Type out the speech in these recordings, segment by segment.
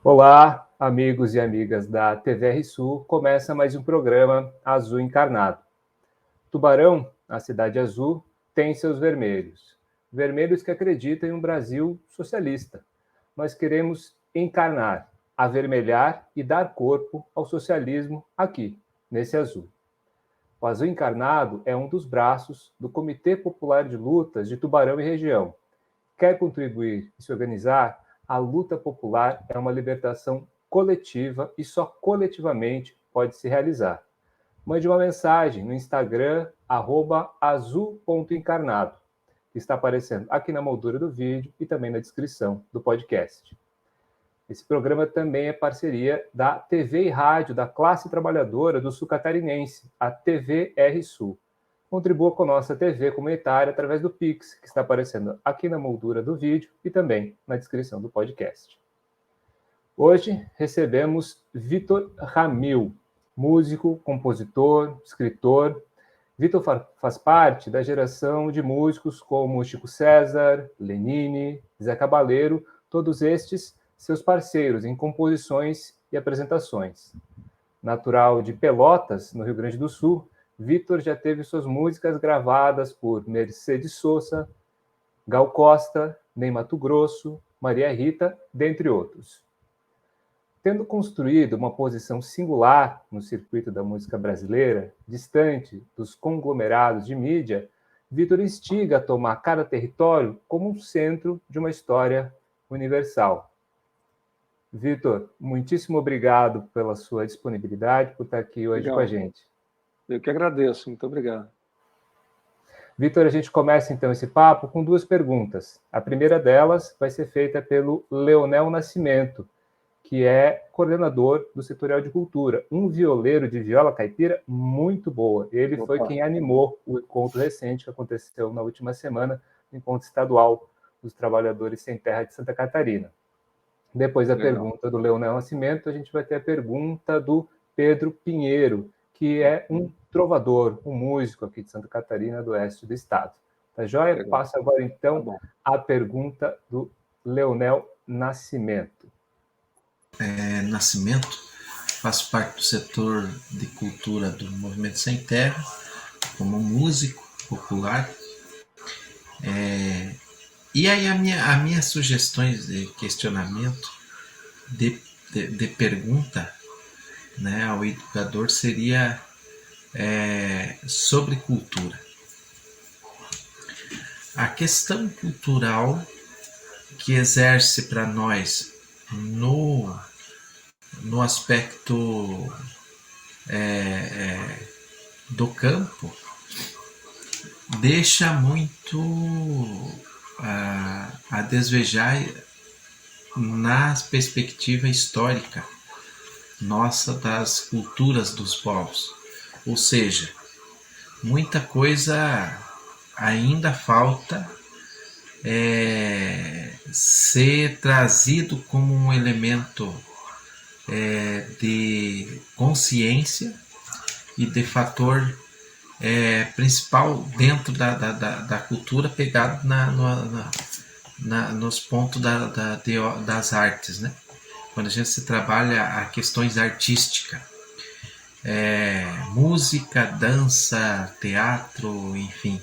Olá, amigos e amigas da TVR Sul. Começa mais um programa Azul Encarnado. Tubarão, a cidade azul, tem seus vermelhos. Vermelhos que acreditam em um Brasil socialista. Nós queremos encarnar, avermelhar e dar corpo ao socialismo aqui, nesse azul. O Azul Encarnado é um dos braços do Comitê Popular de Lutas de Tubarão e região. Quer contribuir e se organizar? A luta popular é uma libertação coletiva e só coletivamente pode se realizar. Mande uma mensagem no Instagram, @azul.encarnado, que está aparecendo aqui na moldura do vídeo e também na descrição do podcast. Esse programa também é parceria da TV e rádio da classe trabalhadora do Sul Catarinense, a TVR Sul. Contribua com a nossa TV comunitária através do Pix, que está aparecendo aqui na moldura do vídeo e também na descrição do podcast. Hoje recebemos Vitor Ramil, músico, compositor, escritor. Vitor faz parte da geração de músicos como Chico César, Lenine, Zé Cabaleiro, todos estes seus parceiros em composições e apresentações. Natural de Pelotas, no Rio Grande do Sul, Vitor já teve suas músicas gravadas por Mercedes Sosa, Gal Costa, Ney Matogrosso, Maria Rita, dentre outros. Tendo construído uma posição singular no circuito da música brasileira, distante dos conglomerados de mídia, Vitor instiga a tomar cada território como um centro de uma história universal. Vitor, muitíssimo obrigado pela sua disponibilidade, por estar aqui hoje Legal. com a gente. Eu que agradeço, muito obrigado. Vitor, a gente começa então esse papo com duas perguntas. A primeira delas vai ser feita pelo Leonel Nascimento, que é coordenador do Setorial de Cultura, um violeiro de viola caipira muito boa. Ele foi quem animou o encontro recente que aconteceu na última semana, o encontro estadual dos trabalhadores sem terra de Santa Catarina. Depois da pergunta do Leonel Nascimento, a gente vai ter a pergunta do Pedro Pinheiro, que é um trovador, um músico aqui de Santa Catarina, do oeste do estado. Tá joia? Legal. Passo agora, então, a pergunta do Leonel Nascimento. Nascimento, faço parte do setor de cultura do Movimento Sem Terra, como músico popular. E aí a minha sugestões de questionamento, de pergunta, né, ao educador seria sobre cultura. A questão cultural que exerce para nós no aspecto do campo deixa muito a desejar na perspectiva histórica nossa das culturas dos povos. Ou seja, muita coisa ainda falta ser trazido como um elemento de consciência e de fator principal dentro da cultura, pegado nos pontos das artes, né? Quando a gente se trabalha a questões artísticas, música, dança, teatro, enfim,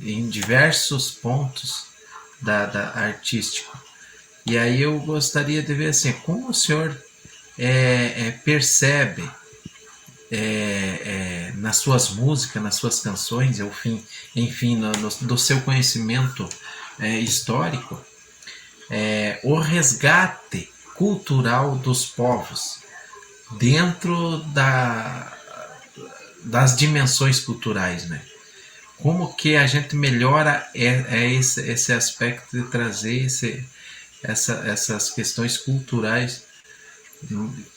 em diversos pontos da artístico. E aí eu gostaria de ver assim, como o senhor percebe nas suas músicas, nas suas canções, enfim, do seu conhecimento histórico, o resgate cultural dos povos dentro das dimensões culturais, né? Como que a gente melhora esse aspecto de trazer essas questões culturais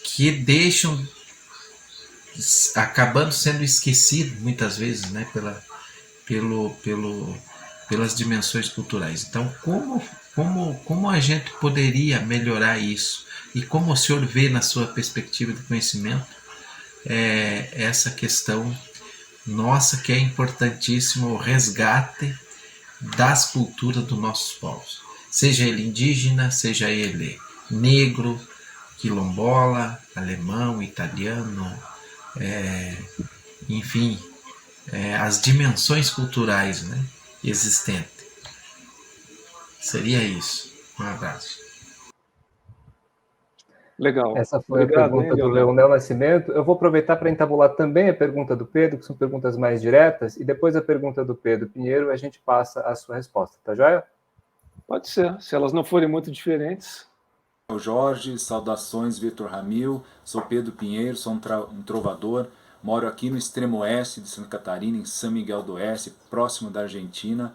que deixam acabando sendo esquecido muitas vezes, né, pelas dimensões culturais. Então, como a gente poderia melhorar isso? E como o senhor vê na sua perspectiva de conhecimento essa questão nossa, que é importantíssimo, o resgate das culturas dos nossos povos, seja ele indígena, seja ele negro, quilombola, alemão, italiano, enfim, as dimensões culturais, né, existentes. Seria isso. Um abraço. Legal. Essa foi Obrigado, a pergunta do Leonel. Leonel Nascimento. Eu vou aproveitar para entabular também a pergunta do Pedro, que são perguntas mais diretas, e depois a pergunta do Pedro Pinheiro, a gente passa a sua resposta, tá joia? Pode ser, se elas não forem muito diferentes. Jorge, saudações, Vitor Ramil, sou Pedro Pinheiro, sou um trovador, moro aqui no extremo oeste de Santa Catarina, em São Miguel do Oeste, próximo da Argentina.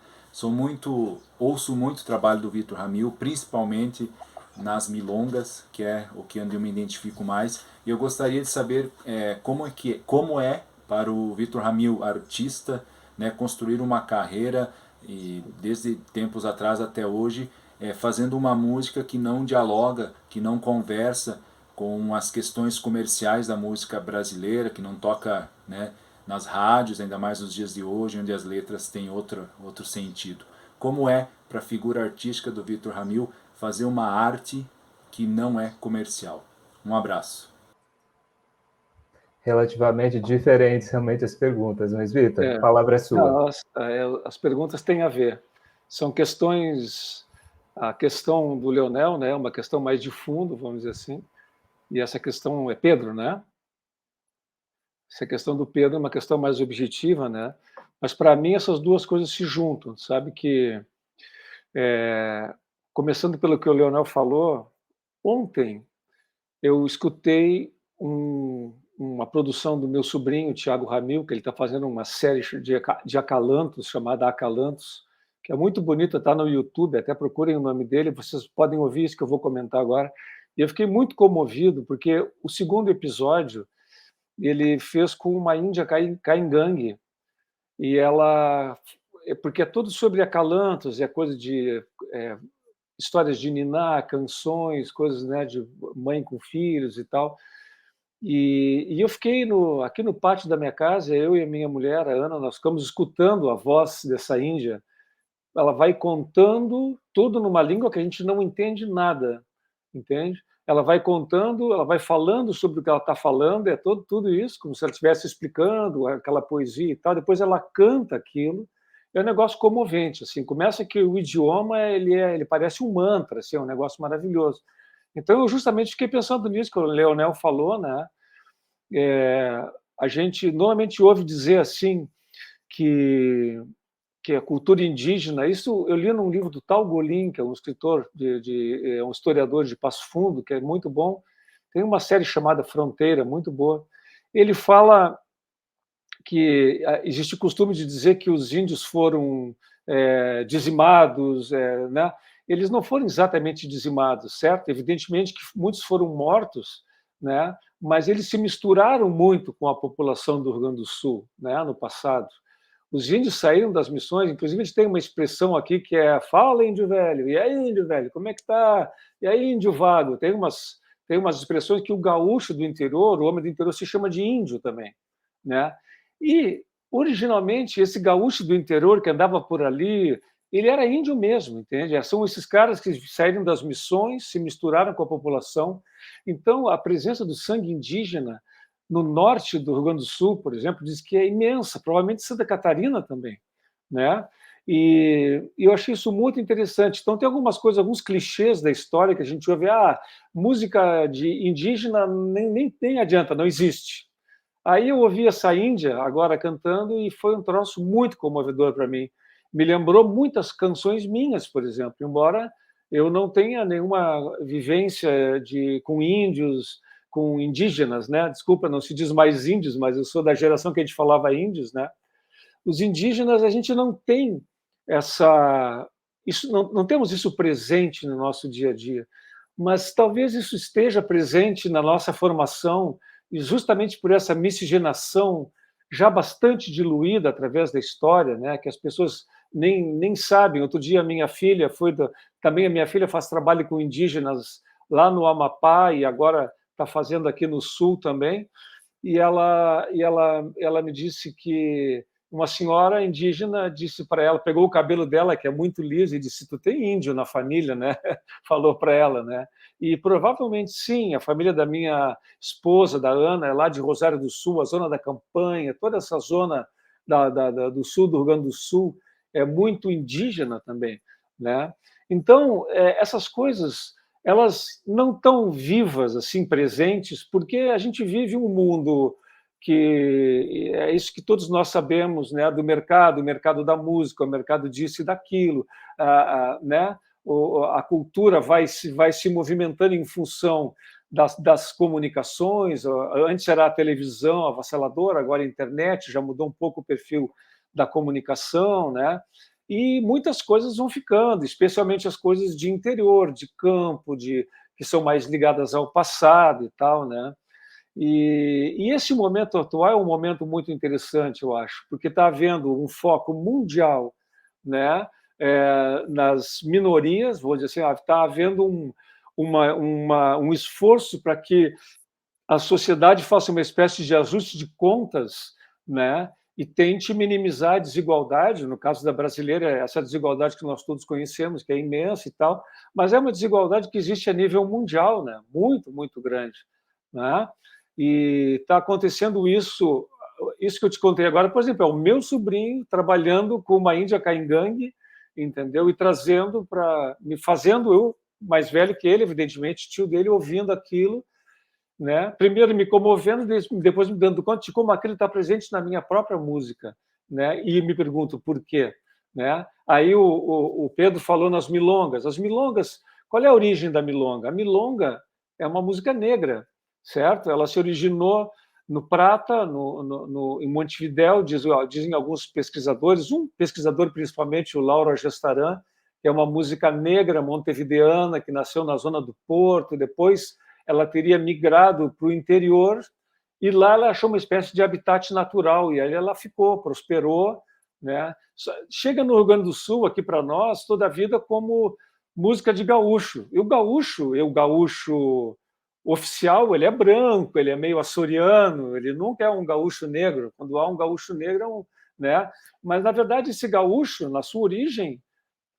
Ouço muito o trabalho do Vitor Ramil, principalmente nas milongas, que é onde eu me identifico mais. E eu gostaria de saber como é para o Vitor Ramil, artista, né, construir uma carreira, e desde tempos atrás até hoje, fazendo uma música que não dialoga, que não conversa com as questões comerciais da música brasileira, que não toca, né, nas rádios, ainda mais nos dias de hoje, onde as letras têm outro sentido. Como é para a figura artística do Vitor Ramil fazer uma arte que não é comercial? Um abraço. Relativamente diferentes, realmente, as perguntas, mas, Vitor, a palavra é sua. As perguntas têm a ver. São questões... A questão do Leonel, né, é uma questão mais de fundo, vamos dizer assim, e essa questão é Pedro, né? Essa questão do Pedro é uma questão mais objetiva, né? Mas, para mim, essas duas coisas se juntam, sabe? Que, começando pelo que o Leonel falou, ontem eu escutei uma produção do meu sobrinho, Thiago Ramil, que ele está fazendo uma série de acalantos, chamada Acalantos, que é muito bonita, está no YouTube, até procurem o nome dele, vocês podem ouvir isso que eu vou comentar agora. E eu fiquei muito comovido, porque o segundo episódio ele fez com uma índia caingangue, e ela... Porque é tudo sobre acalantos, é coisa de... histórias de niná, canções, coisas, né, de mãe com filhos e tal. E eu fiquei aqui no pátio da minha casa, eu e a minha mulher, a Ana, nós ficamos escutando a voz dessa índia. Ela vai contando tudo numa língua que a gente não entende nada, entende? Ela vai contando, ela vai falando sobre o que ela está falando, é tudo isso, como se ela estivesse explicando aquela poesia e tal. Depois ela canta aquilo. É um negócio comovente, assim. Começa que o idioma ele parece um mantra, assim, é um negócio maravilhoso. Então eu justamente fiquei pensando nisso que o Leonel falou, né? A gente normalmente ouve dizer assim que a cultura indígena, isso eu li num livro do Tal Golim, que é um escritor, um historiador de Passo Fundo, que é muito bom. Tem uma série chamada Fronteira, muito boa. Ele fala que existe o costume de dizer que os índios foram dizimados, né? Eles não foram exatamente dizimados, certo? Evidentemente que muitos foram mortos, né? Mas eles se misturaram muito com a população do Rio Grande do Sul, né? No passado. Os índios saíram das missões, inclusive a gente tem uma expressão aqui que é fala, índio velho, e aí, índio velho, como é que tá? E aí, índio vago? Tem umas expressões que o gaúcho do interior, o homem do interior, se chama de índio também, né? E, originalmente, esse gaúcho do interior que andava por ali, ele era índio mesmo, entende? São esses caras que saíram das missões, se misturaram com a população. Então, a presença do sangue indígena no norte do Rio Grande do Sul, por exemplo, diz que é imensa, provavelmente Santa Catarina também, né? E eu achei isso muito interessante. Então, tem algumas coisas, alguns clichês da história que a gente ouve, música de indígena nem adianta, não existe. Aí eu ouvi essa índia agora cantando e foi um troço muito comovedor para mim. Me lembrou muitas canções minhas, por exemplo, embora eu não tenha nenhuma vivência com índios, com indígenas, né? Desculpa, não se diz mais índios, mas eu sou da geração que a gente falava índios, né? Os indígenas, a gente não tem não temos isso presente no nosso dia a dia, mas talvez isso esteja presente na nossa formação, e justamente por essa miscigenação já bastante diluída através da história, né, que as pessoas nem sabem. Outro dia, também a minha filha faz trabalho com indígenas lá no Amapá e agora está fazendo aqui no Sul também, e ela me disse que uma senhora indígena disse para ela, pegou o cabelo dela, que é muito liso, e disse: tu tem índio na família, né? Falou para ela, né? E provavelmente sim, a família da minha esposa, da Ana, é lá de Rosário do Sul, a zona da Campanha, toda essa zona do sul do Rio Grande do Sul é muito indígena também, né? Então, essas coisas, elas não estão vivas, assim, presentes, porque a gente vive um mundo que é isso que todos nós sabemos, né, do mercado, o mercado da música, o mercado disso e daquilo, né? A cultura vai se movimentando em função das comunicações. Antes era a televisão avassaladora, agora a internet, já mudou um pouco o perfil da comunicação, né? E muitas coisas vão ficando, especialmente as coisas de interior, de campo, que são mais ligadas ao passado e tal, né? E esse momento atual é um momento muito interessante, eu acho, porque está havendo um foco mundial, né, nas minorias, vou dizer assim, está havendo um esforço para que a sociedade faça uma espécie de ajuste de contas, né, e tente minimizar a desigualdade. No caso da brasileira, essa desigualdade que nós todos conhecemos, que é imensa e tal, mas é uma desigualdade que existe a nível mundial, né, muito, muito grande, né? E está acontecendo isso que eu te contei agora, por exemplo, é o meu sobrinho trabalhando com uma índia caingangue, entendeu? E trazendo me fazendo eu, mais velho que ele, evidentemente, tio dele, ouvindo aquilo, né? Primeiro me comovendo, depois me dando conta de como aquilo está presente na minha própria música, né? E me pergunto por quê, né? Aí o Pedro falou nas milongas. As milongas, qual é a origem da milonga? A milonga é uma música negra, certo? Ela se originou no Prata, em Montevidéu, dizem alguns pesquisadores, um pesquisador principalmente, o Lauro Gestaran, que é uma música negra montevideana que nasceu na zona do Porto, depois ela teria migrado para o interior e lá ela achou uma espécie de habitat natural e aí ela ficou, prosperou, né? Chega no Rio Grande do Sul, aqui para nós, toda a vida como música de gaúcho. E o gaúcho oficial, ele é branco, ele é meio açoriano, ele nunca é um gaúcho negro. Quando há um gaúcho negro, né? Mas, na verdade, esse gaúcho, na sua origem,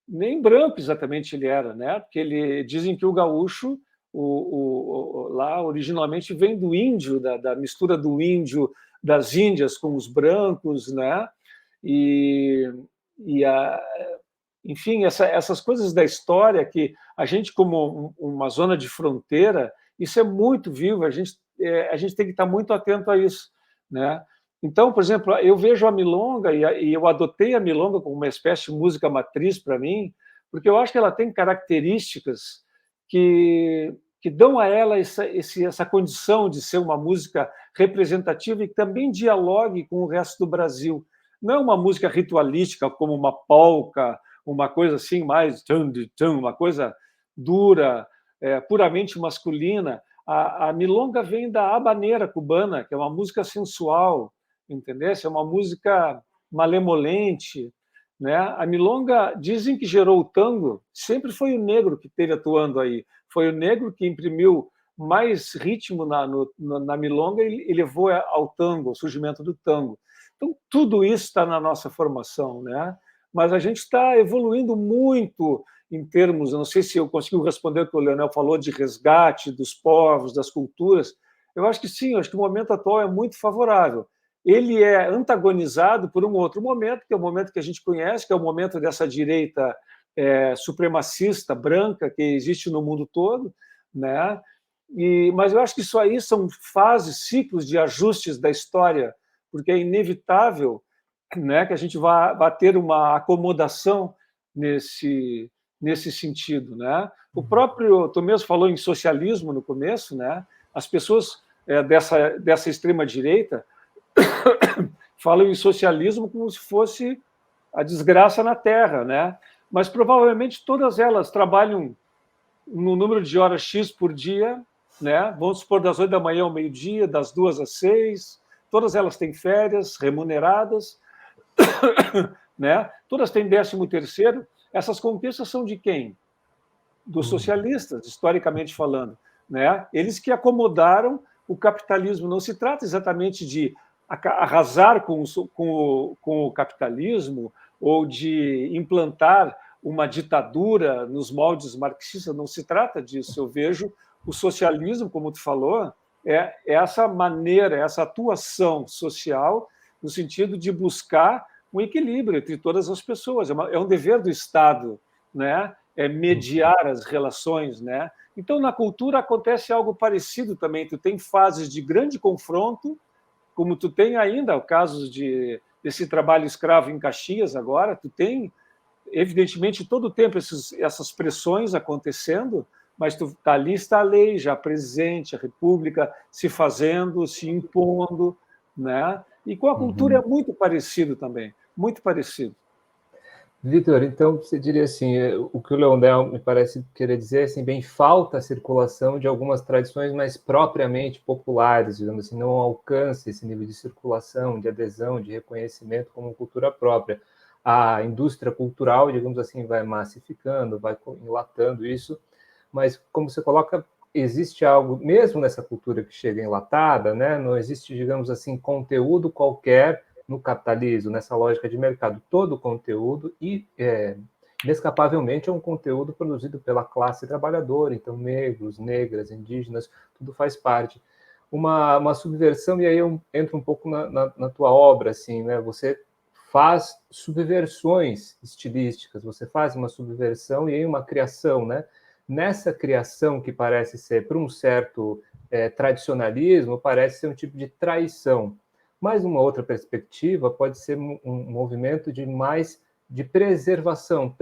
nem branco exatamente ele era, né? Porque dizem que o gaúcho lá originalmente vem do índio, da mistura do índio, das Índias com os brancos, né? Enfim, essas coisas da história que a gente, como uma zona de fronteira, isso é muito vivo, a gente tem que estar muito atento a isso, né? Então, por exemplo, eu vejo a milonga e eu adotei a milonga como uma espécie de música matriz para mim, porque eu acho que ela tem características que dão a ela essa condição de ser uma música representativa e que também dialogue com o resto do Brasil. Não é uma música ritualística como uma polca, uma coisa assim mais uma coisa dura, puramente masculina. A milonga vem da habaneira cubana, que é uma música sensual, entendeu? É uma música malemolente, né? A milonga, dizem que gerou o tango, sempre foi o negro que esteve atuando aí. Foi o negro que imprimiu mais ritmo na milonga e levou ao tango, ao surgimento do tango. Então, tudo isso está na nossa formação, né? Mas a gente está evoluindo muito em termos, eu não sei se eu consigo responder o que o Leonel falou, de resgate dos povos, das culturas. Eu acho que sim, eu acho que o momento atual é muito favorável. Ele é antagonizado por um outro momento, que é o momento que a gente conhece, que é o momento dessa direita supremacista, branca, que existe no mundo todo, né? Mas eu acho que isso aí são fases, ciclos de ajustes da história, porque é inevitável, né, que a gente vá ter uma acomodação nesse sentido, né? O próprio Tomás falou em socialismo no começo, né? As pessoas dessa extrema direita falam em socialismo como se fosse a desgraça na Terra, né? Mas provavelmente todas elas trabalham no número de horas X por dia, né? Vamos supor das 8 da manhã ao meio-dia, das 2 às 6, todas elas têm férias remuneradas, né? Todas têm 13º. Essas conquistas são de quem? Dos socialistas, historicamente falando, né? Eles que acomodaram o capitalismo. Não se trata exatamente de arrasar com o capitalismo ou de implantar uma ditadura nos moldes marxistas, não se trata disso. Eu vejo o socialismo, como tu falou, é essa maneira, essa atuação social no sentido de buscar um equilíbrio entre todas as pessoas. É um dever do Estado, né? É mediar as relações, né? Então, na cultura acontece algo parecido também. Tu tem fases de grande confronto, como tu tem ainda o caso desse trabalho escravo em Caxias agora, tu tem, evidentemente, todo o tempo essas pressões acontecendo, mas ali está a lei já presente, a República se fazendo, se impondo, né? E com a cultura é muito parecido também, muito parecido. Vitor, então você diria assim, o que o Leonel me parece querer dizer, assim, bem, falta a circulação de algumas tradições mais propriamente populares, digamos assim, não alcança esse nível de circulação, de adesão, de reconhecimento como cultura própria. A indústria cultural, digamos assim, vai massificando, vai enlatando isso, mas como você coloca, existe algo, mesmo nessa cultura que chega enlatada, né, não existe, digamos assim, conteúdo qualquer no capitalismo, nessa lógica de mercado. Todo o conteúdo, inescapavelmente, é um conteúdo produzido pela classe trabalhadora, então negros, negras, indígenas, tudo faz parte. Uma subversão, e aí eu entro um pouco na tua obra, assim, né? Você faz subversões estilísticas, você faz uma subversão e aí uma criação, né? Nessa criação que parece ser, por um certo tradicionalismo, parece ser um tipo de traição. Mas uma outra perspectiva pode ser um movimento de preservação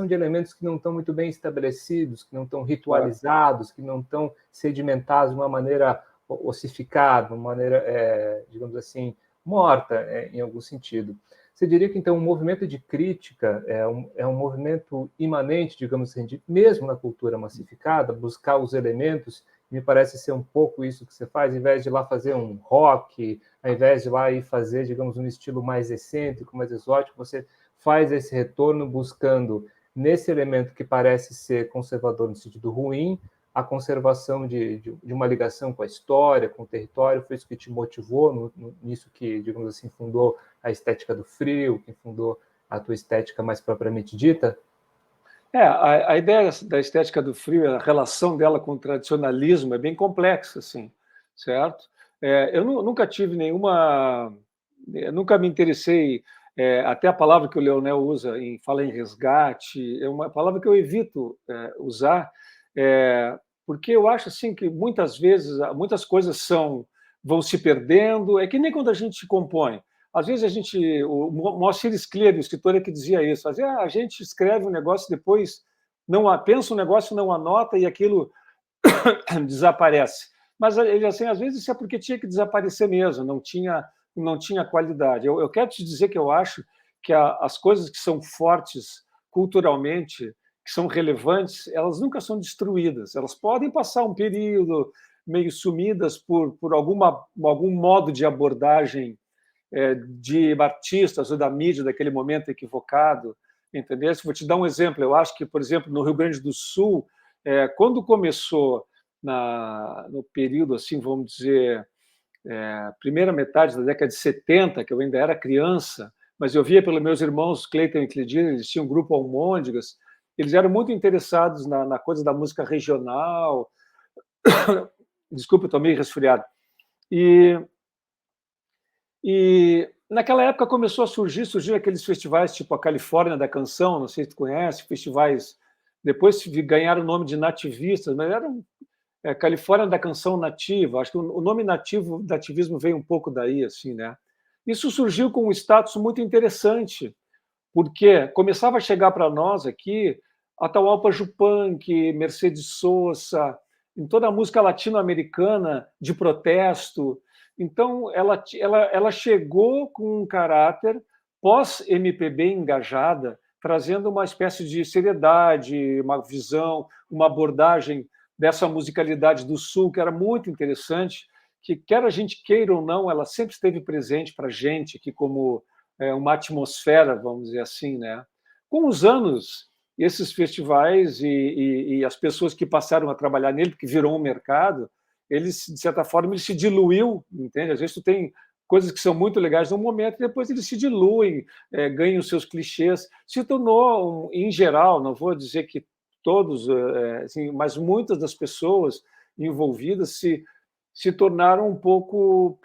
de elementos que não estão muito bem estabelecidos, que não estão ritualizados, que não estão sedimentados de uma maneira ossificada, de uma maneira, digamos assim, morta, em algum sentido. Você diria que, então, o movimento de crítica é um movimento imanente, digamos assim, mesmo na cultura massificada, buscar os elementos. Me parece ser um pouco isso que você faz, ao invés de ir lá fazer um rock, ao invés de ir lá e fazer, digamos, um estilo mais excêntrico, mais exótico, você faz esse retorno buscando, nesse elemento que parece ser conservador no sentido ruim, a conservação de uma ligação com a história, com o território. Foi isso que te motivou nisso que, digamos assim, fundou a estética do frio, que fundou a tua estética mais propriamente dita? A ideia da estética do frio, a relação dela com o tradicionalismo é bem complexa, assim, certo? Eu nunca tive nunca me interessei, até a palavra que o Leonel usa, fala em resgate, é uma palavra que eu evito usar, porque eu acho assim que muitas vezes muitas coisas vão se perdendo, é que nem quando a gente compõe. Às vezes o Moacir Scliar, o escritor, é que dizia isso, às vezes a gente escreve um negócio, depois pensa um negócio, não anota e aquilo desaparece. Mas ele assim, às vezes isso é porque tinha que desaparecer mesmo, não tinha qualidade. Eu quero te dizer que eu acho que as coisas que são fortes culturalmente, que são relevantes, elas nunca são destruídas. Elas podem passar um período meio sumidas por algum modo de abordagem de artistas ou da mídia daquele momento equivocado, entendeu? Vou te dar um exemplo. Eu acho que, por exemplo, no Rio Grande do Sul, quando começou no período, assim, vamos dizer, primeira metade da década de 70, que eu ainda era criança, mas eu via pelos meus irmãos Cleiton e Cledir, eles tinham um grupo Almôndegas, eles eram muito interessados na coisa da música regional. Desculpa, eu estou meio resfriado. E naquela época começou a surgir aqueles festivais tipo a Califórnia da Canção, não sei se tu conhece, festivais, depois ganharam o nome de nativistas, mas eram Califórnia da Canção Nativa. Acho que o nome nativismo veio um pouco daí, assim, né? Isso surgiu com um status muito interessante, porque começava a chegar para nós aqui Atahualpa Yupanqui, Mercedes Sosa, em toda a música latino-americana de protesto. Então, ela chegou com um caráter pós-MPB engajada, trazendo uma espécie de seriedade, uma visão, uma abordagem dessa musicalidade do Sul, que era muito interessante, que, quer a gente queira ou não, ela sempre esteve presente para a gente, aqui como uma atmosfera, vamos dizer assim, né? Com os anos, esses festivais e as pessoas que passaram a trabalhar nele, porque virou um mercado, eles, de certa forma, ele se diluiu, entende? Às vezes tu tem coisas que são muito legais no momento, e depois eles se diluem, ganham seus clichês. Se tornou, em geral, não vou dizer que todos, assim, mas muitas das pessoas envolvidas se tornaram um pouco,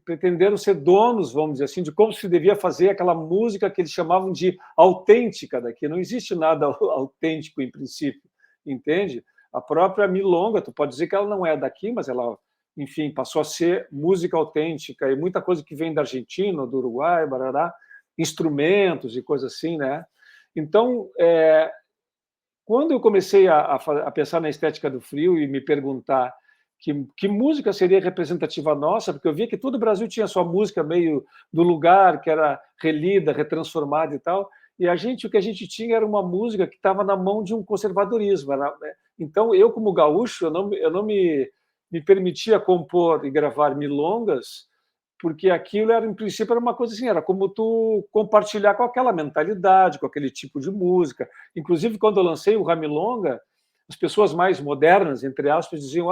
pretenderam ser donos, vamos dizer assim, de como se devia fazer aquela música que eles chamavam de autêntica daqui. Não existe nada autêntico em princípio, entende? A própria milonga, tu pode dizer que ela não é daqui, mas ela, enfim, passou a ser música autêntica, e muita coisa que vem da Argentina, do Uruguai, barará, instrumentos e coisas assim, né? Então, quando eu comecei a pensar na estética do frio e me perguntar que música seria representativa nossa, porque eu via que todo o Brasil tinha sua música meio do lugar, que era relida, retransformada e tal, e o que a gente tinha era uma música que estava na mão de um conservadorismo. Então, eu, como gaúcho, eu não me permitia compor e gravar milongas, porque aquilo era, em princípio, era uma coisa assim, era como tu compartilhar com aquela mentalidade, com aquele tipo de música. Inclusive, quando eu lancei o Ramilonga, as pessoas mais modernas, entre aspas, diziam: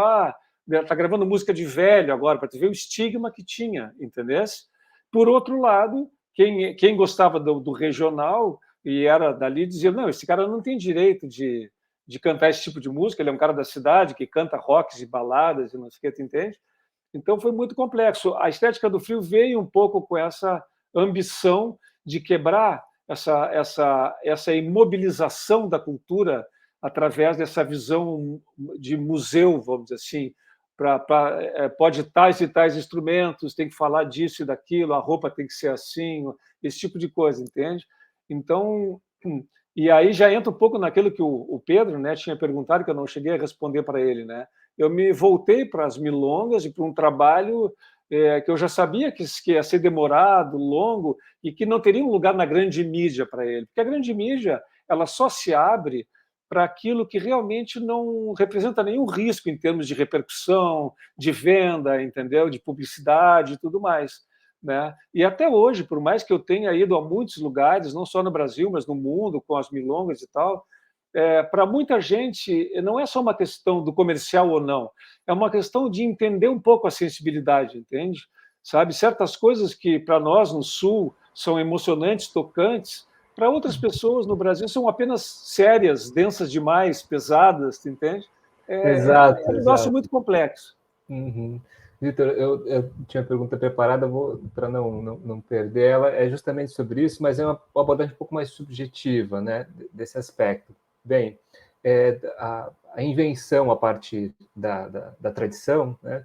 está gravando música de velho agora, para tu ver o estigma que tinha, entendesse? Por outro lado, quem gostava do regional e era dali, dizia: não, esse cara não tem direito de cantar esse tipo de música, ele é um cara da cidade que canta rocks e baladas e não sei o que, tu entende? Então, foi muito complexo. A estética do frio veio um pouco com essa ambição de quebrar essa imobilização da cultura através dessa visão de museu, vamos dizer assim, pode tais e tais instrumentos, tem que falar disso e daquilo, a roupa tem que ser assim, esse tipo de coisa, entende? Então, e aí já entra um pouco naquilo que o Pedro, né, tinha perguntado, que eu não cheguei a responder para ele, né? Eu me voltei para as milongas e para um trabalho que eu já sabia que ia ser demorado, longo, e que não teria um lugar na grande mídia para ele, porque a grande mídia ela só se abre para aquilo que realmente não representa nenhum risco em termos de repercussão, de venda, entendeu? De publicidade e tudo mais, né? E até hoje, por mais que eu tenha ido a muitos lugares, não só no Brasil, mas no mundo, com as milongas e tal, para muita gente não é só uma questão do comercial ou não, é uma questão de entender um pouco a sensibilidade, entende? Sabe, certas coisas que para nós no Sul são emocionantes, tocantes, para outras pessoas no Brasil são apenas sérias, densas demais, pesadas, entende? Exato, É um negócio muito complexo. Uhum. Vitor, eu tinha uma pergunta preparada, para não perder ela, é justamente sobre isso, mas é uma abordagem um pouco mais subjetiva, né, desse aspecto. Bem, a invenção a partir da tradição, né,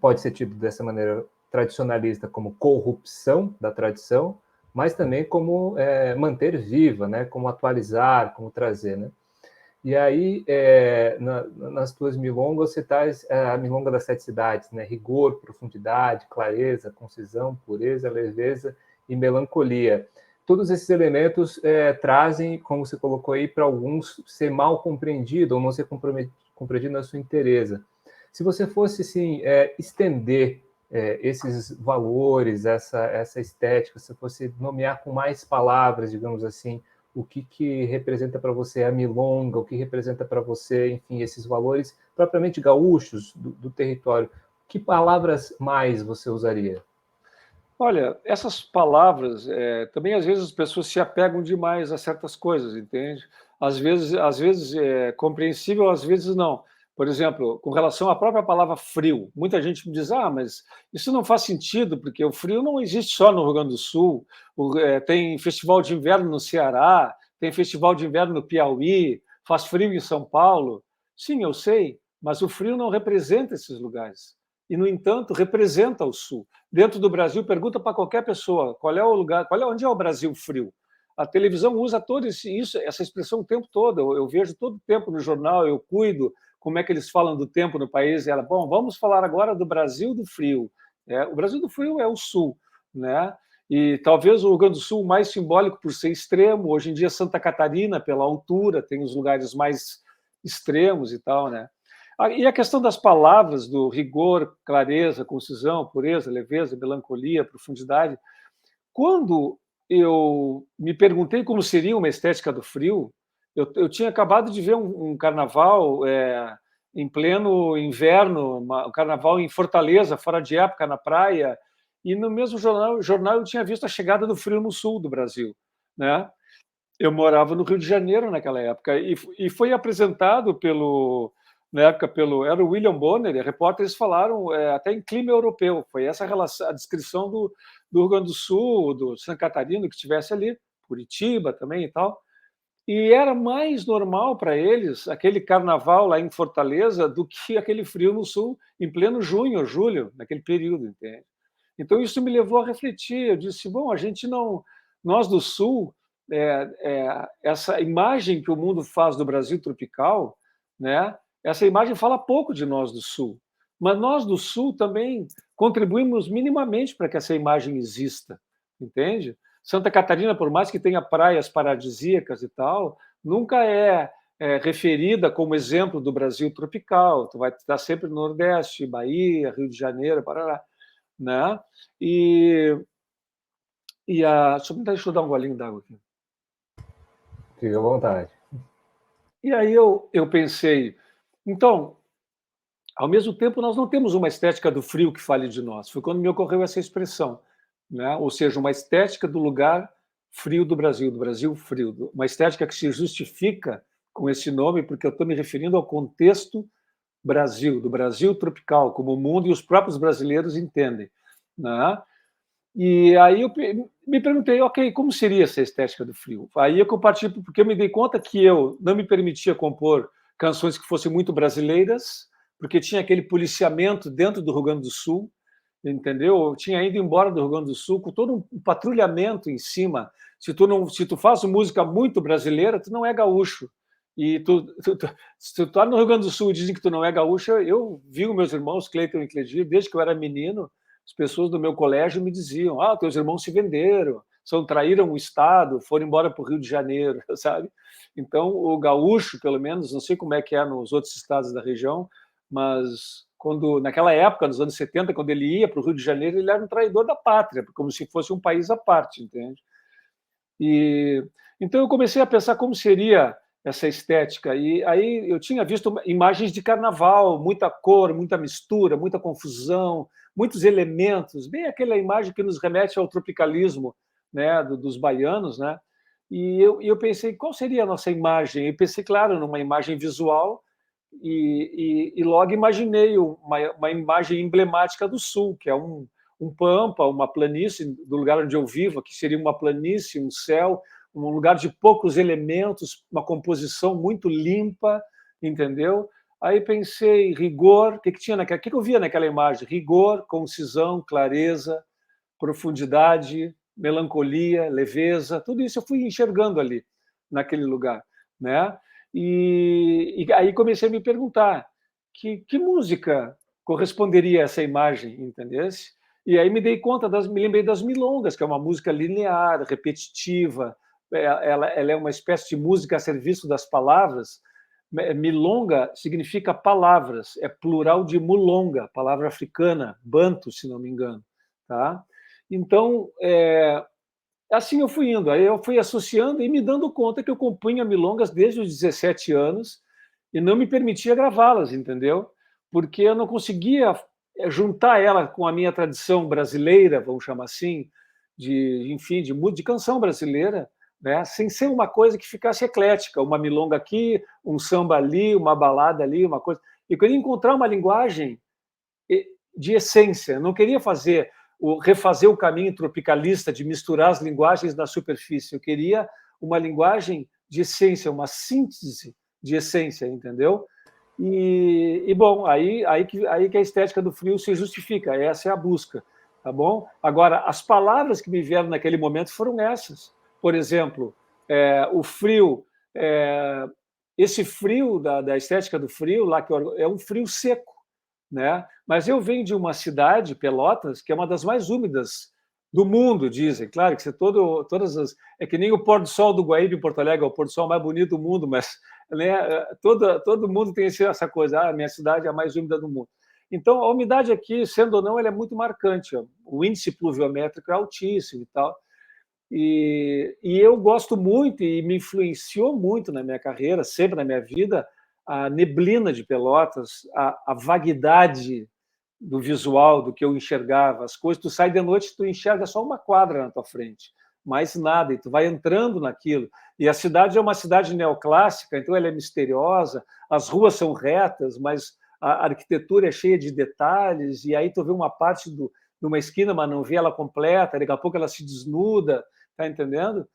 pode ser tido dessa maneira tradicionalista como corrupção da tradição, mas também como manter viva, né, como atualizar, como trazer, né? E aí, nas tuas milongas, você traz a milonga das 7 cidades, né? Rigor, profundidade, clareza, concisão, pureza, leveza e melancolia. Todos esses elementos trazem, como você colocou aí, para alguns ser mal compreendido ou não ser compreendido na sua inteireza. Se você fosse, assim, estender esses valores, essa estética, se fosse nomear com mais palavras, digamos assim, o que representa para você a milonga, o que representa para você, enfim, esses valores propriamente gaúchos do território, que palavras mais você usaria? Olha, essas palavras, também às vezes as pessoas se apegam demais a certas coisas, entende? Às vezes é compreensível, às vezes não. Por exemplo, com relação à própria palavra frio, muita gente me diz: mas isso não faz sentido, porque o frio não existe só no Rio Grande do Sul, tem festival de inverno no Ceará, tem festival de inverno no Piauí, faz frio em São Paulo. Sim, eu sei, mas o frio não representa esses lugares. E, no entanto, representa o Sul. Dentro do Brasil, pergunta para qualquer pessoa qual é o lugar, onde é o Brasil frio. A televisão usa essa expressão o tempo todo. Eu vejo todo o tempo no jornal, eu cuido como é que eles falam do tempo no país. E ela, bom, vamos falar agora do Brasil do frio. O Brasil do frio é o Sul, né? E talvez o Rio Grande do Sul mais simbólico por ser extremo. Hoje em dia, Santa Catarina, pela altura, tem os lugares mais extremos e tal, né? E a questão das palavras, do rigor, clareza, concisão, pureza, leveza, melancolia, profundidade. Quando eu me perguntei como seria uma estética do frio, eu tinha acabado de ver um carnaval em pleno inverno, um carnaval em Fortaleza, fora de época, na praia, E no mesmo jornal eu tinha visto a chegada do frio no sul do Brasil, né? Eu morava no Rio de Janeiro naquela época e foi apresentado na época era o William Bonner, e repórteres falaram até em clima europeu. Foi essa relação, a descrição do Rio Grande do Sul, do Santa Catarina, que estivesse ali, Curitiba também e tal. E era mais normal para eles aquele carnaval lá em Fortaleza do que aquele frio no sul, em pleno junho ou julho, naquele período, entende? Então isso me levou a refletir. Eu disse, bom, a gente não, nós do sul, essa imagem que o mundo faz do Brasil tropical, né? Essa imagem fala pouco de nós do sul, mas nós do sul também contribuímos minimamente para que essa imagem exista, entende? Santa Catarina, por mais que tenha praias paradisíacas e tal, nunca é referida como exemplo do Brasil tropical. Tu vai estar sempre no Nordeste, Bahia, Rio de Janeiro, Paraná, né? Deixa eu dar um golinho d'água aqui. Fique à vontade. E aí eu pensei, então, ao mesmo tempo, nós não temos uma estética do frio que fale de nós. Foi quando me ocorreu essa expressão, né? Ou seja, uma estética do lugar frio do Brasil frio. Uma estética que se justifica com esse nome, porque eu estou me referindo ao contexto Brasil, do Brasil tropical, como o mundo e os próprios brasileiros entendem, né? E aí eu me perguntei, ok, como seria essa estética do frio? Aí eu compartilho, porque eu me dei conta que eu não me permitia compor canções que fossem muito brasileiras, porque tinha aquele policiamento dentro do Rio Grande do Sul, entendeu? Eu tinha ido embora do Rio Grande do Sul com todo um patrulhamento em cima. Se tu faz música muito brasileira, tu não é gaúcho. E se tu tá no Rio Grande do Sul e dizem que tu não é gaúcho, eu vi os meus irmãos, Cleiton e Cledir, desde que eu era menino, as pessoas do meu colégio me diziam, teus irmãos se venderam, traíram o Estado, foram embora para o Rio de Janeiro, sabe? Então, o gaúcho, pelo menos, não sei como é que é nos outros estados da região, mas naquela época, nos anos 70, quando ele ia para o Rio de Janeiro, ele era um traidor da pátria, como se fosse um país à parte, entende? Então eu comecei a pensar como seria essa estética, e aí eu tinha visto imagens de carnaval, muita cor, muita mistura, muita confusão, muitos elementos, bem aquela imagem que nos remete ao tropicalismo, né, dos baianos, né? E eu pensei, qual seria a nossa imagem? Eu pensei, claro, numa imagem visual, e logo imaginei uma imagem emblemática do Sul, que é um pampa, uma planície, do lugar onde eu vivo, que seria uma planície, um céu, um lugar de poucos elementos, uma composição muito limpa, entendeu? Aí pensei, rigor, o que tinha naquela, o que eu via naquela imagem? Rigor, concisão, clareza, profundidade, melancolia, leveza, tudo isso eu fui enxergando ali, naquele lugar, né? E aí comecei a me perguntar que música corresponderia a essa imagem, entendesse? E aí me lembrei das milongas, que é uma música linear, repetitiva, ela é uma espécie de música a serviço das palavras. Milonga significa palavras, é plural de mulonga, palavra africana, banto, se não me engano, tá? Então, assim eu fui indo, aí eu fui associando e me dando conta que eu compunha milongas desde os 17 anos e não me permitia gravá-las, entendeu? Porque eu não conseguia juntar ela com a minha tradição brasileira, vamos chamar assim, de canção brasileira, né? Sem ser uma coisa que ficasse eclética, uma milonga aqui, um samba ali, uma balada ali, uma coisa. Eu queria encontrar uma linguagem de essência, eu não queria refazer o caminho tropicalista de misturar as linguagens na superfície. Eu queria uma linguagem de essência, uma síntese de essência, entendeu? E bom, aí que a estética do frio se justifica, essa é a busca, tá bom? Agora, as palavras que me vieram naquele momento foram essas. Por exemplo, o frio, esse frio da estética do frio, lá que é um frio seco, né? Mas eu venho de uma cidade, Pelotas, que é uma das mais úmidas do mundo, dizem. Claro que é que nem o pôr do sol do Guaíba em Porto Alegre, é o pôr do sol mais bonito do mundo, mas né, todo mundo tem essa coisa, a minha cidade é a mais úmida do mundo. Então, a umidade aqui, sendo ou não, ela é muito marcante. O índice pluviométrico é altíssimo e tal. E eu gosto muito, e me influenciou muito na minha carreira, sempre na minha vida, a neblina de Pelotas, a vaguidade do visual, do que eu enxergava, as coisas. Tu sai de noite, tu enxerga só uma quadra na tua frente, mais nada, e tu vai entrando naquilo. E a cidade é uma cidade neoclássica, então ela é misteriosa, as ruas são retas, mas a arquitetura é cheia de detalhes, e aí tu vê uma parte de uma esquina, mas não vê ela completa, daqui a pouco ela se desnuda, tá entendendo?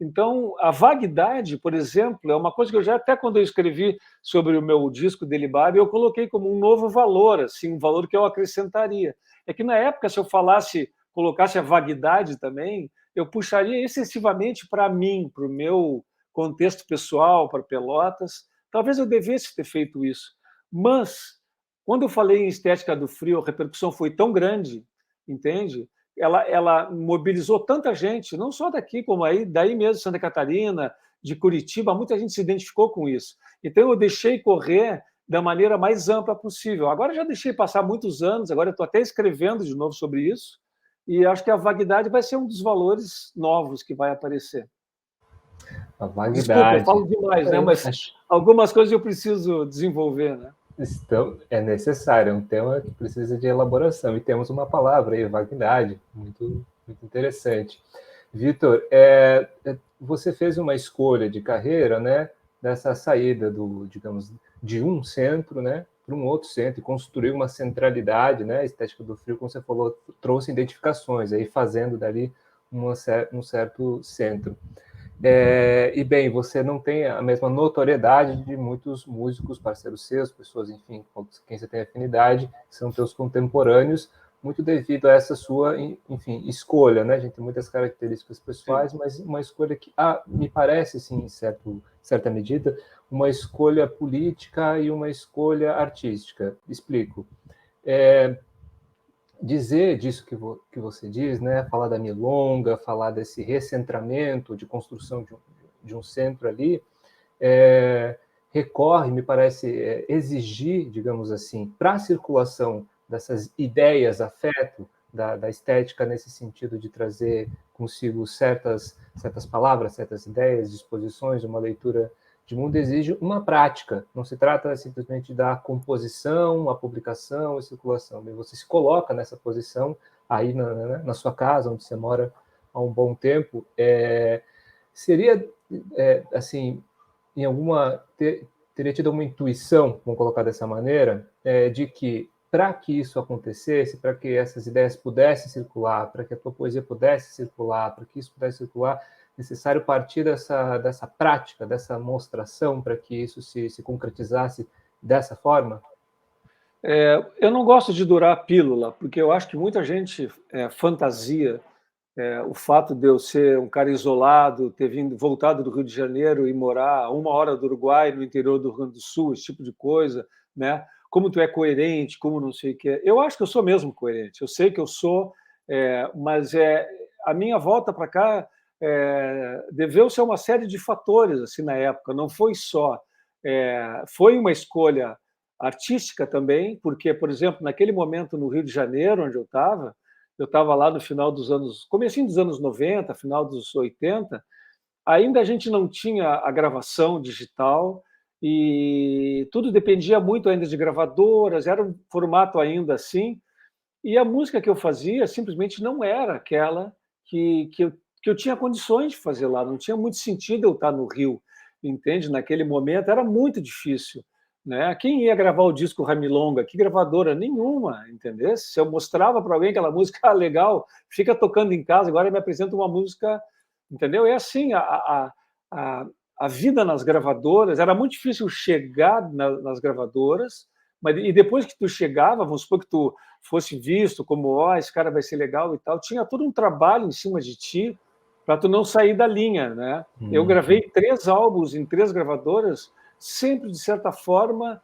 Então, a vaguidade, por exemplo, é uma coisa que eu já, até quando eu escrevi sobre o meu disco Delibário, eu coloquei como um novo valor, assim, um valor que eu acrescentaria. É que na época, se eu colocasse a vaguidade também, eu puxaria excessivamente para mim, para o meu contexto pessoal, para Pelotas. Talvez eu devesse ter feito isso. Mas, quando eu falei em Estética do Frio, a repercussão foi tão grande, entende? Ela mobilizou tanta gente, não só daqui, como daí mesmo, Santa Catarina, de Curitiba, muita gente se identificou com isso. Então, eu deixei correr da maneira mais ampla possível. Agora, já deixei passar muitos anos, agora eu estou até escrevendo de novo sobre isso, e acho que a vaguidade vai ser um dos valores novos que vai aparecer. A vaguidade. Desculpa, eu falo demais, né? Mas algumas coisas eu preciso desenvolver, né? É necessário, é um tema que precisa de elaboração, e temos uma palavra aí, vaguidade, muito, muito interessante. Vitor, você fez uma escolha de carreira, né, dessa saída digamos, de um centro, né, para um outro centro, e construiu uma centralidade, né, a Estética do Frio, como você falou, trouxe identificações, aí fazendo dali um certo centro. E bem, você não tem a mesma notoriedade de muitos músicos, parceiros seus, pessoas, enfim, com quem você tem afinidade, são teus contemporâneos, muito devido a essa sua, enfim, escolha, né? A gente tem muitas características pessoais, sim, mas uma escolha que, me parece, sim, em certa medida, uma escolha política e uma escolha artística. Explico. Dizer disso que você diz, né? Falar da milonga, falar desse recentramento, de construção de um centro ali, recorre, me parece, exigir, digamos assim, para a circulação dessas ideias, afeto, da estética, nesse sentido de trazer consigo certas palavras, certas ideias, disposições, uma leitura de mundo, exige uma prática. Não se trata simplesmente da composição, a publicação e circulação. Você se coloca nessa posição aí na sua casa, onde você mora há um bom tempo. Seria, assim, em teria tido uma intuição, vamos colocar dessa maneira, de que, para que isso acontecesse, para que essas ideias pudessem circular, para que a tua poesia pudesse circular, para que isso pudesse circular, necessário partir dessa prática, dessa mostração, para que isso se concretizasse dessa forma? Eu não gosto de durar a pílula, porque eu acho que muita gente fantasia o fato de eu ser um cara isolado, ter voltado do Rio de Janeiro e morar a 1 hora do Uruguai, no interior do Rio Grande do Sul, esse tipo de coisa, né? Como tu é coerente, como não sei o que. Eu acho que eu sou mesmo coerente, eu sei que eu sou, mas a minha volta para cá deveu-se a uma série de fatores assim na época, não foi só. Foi uma escolha artística também, porque, por exemplo, naquele momento no Rio de Janeiro, onde eu estava lá no final comecinho dos anos 90, final dos 80, ainda a gente não tinha a gravação digital e tudo dependia muito ainda de gravadoras, era um formato ainda assim, e a música que eu fazia simplesmente não era aquela que eu tinha condições de fazer lá, não tinha muito sentido eu estar no Rio, entende? Naquele momento era muito difícil. Né? Quem ia gravar o disco Ramilonga? Que gravadora? Nenhuma, entendeu? Se eu mostrava para alguém aquela música legal, fica tocando em casa, agora me apresenta uma música, entendeu? É assim, a vida nas gravadoras, era muito difícil chegar nas gravadoras, e depois que tu chegava, vamos supor que tu fosse visto como, esse cara vai ser legal e tal, tinha todo um trabalho em cima de ti para tu não sair da linha, né? Eu gravei 3 álbuns em 3 gravadoras, sempre, de certa forma,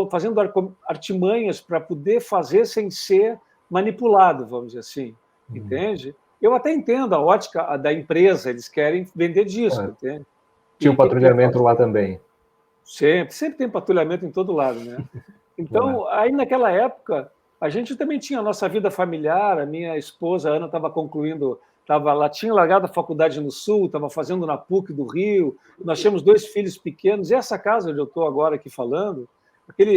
fazendo artimanhas para poder fazer sem ser manipulado, vamos dizer assim, entende? Eu até entendo a ótica da empresa, eles querem vender disco, entende? Tinha um patrulhamento lá também. Sempre tem patrulhamento em todo lado, né? Então, aí naquela época, a gente também tinha a nossa vida familiar, a minha esposa, a Ana, estava concluindo, ela tinha largado a faculdade no Sul, estava fazendo na PUC do Rio, nós tínhamos 2 filhos pequenos, e essa casa onde eu estou agora aqui falando,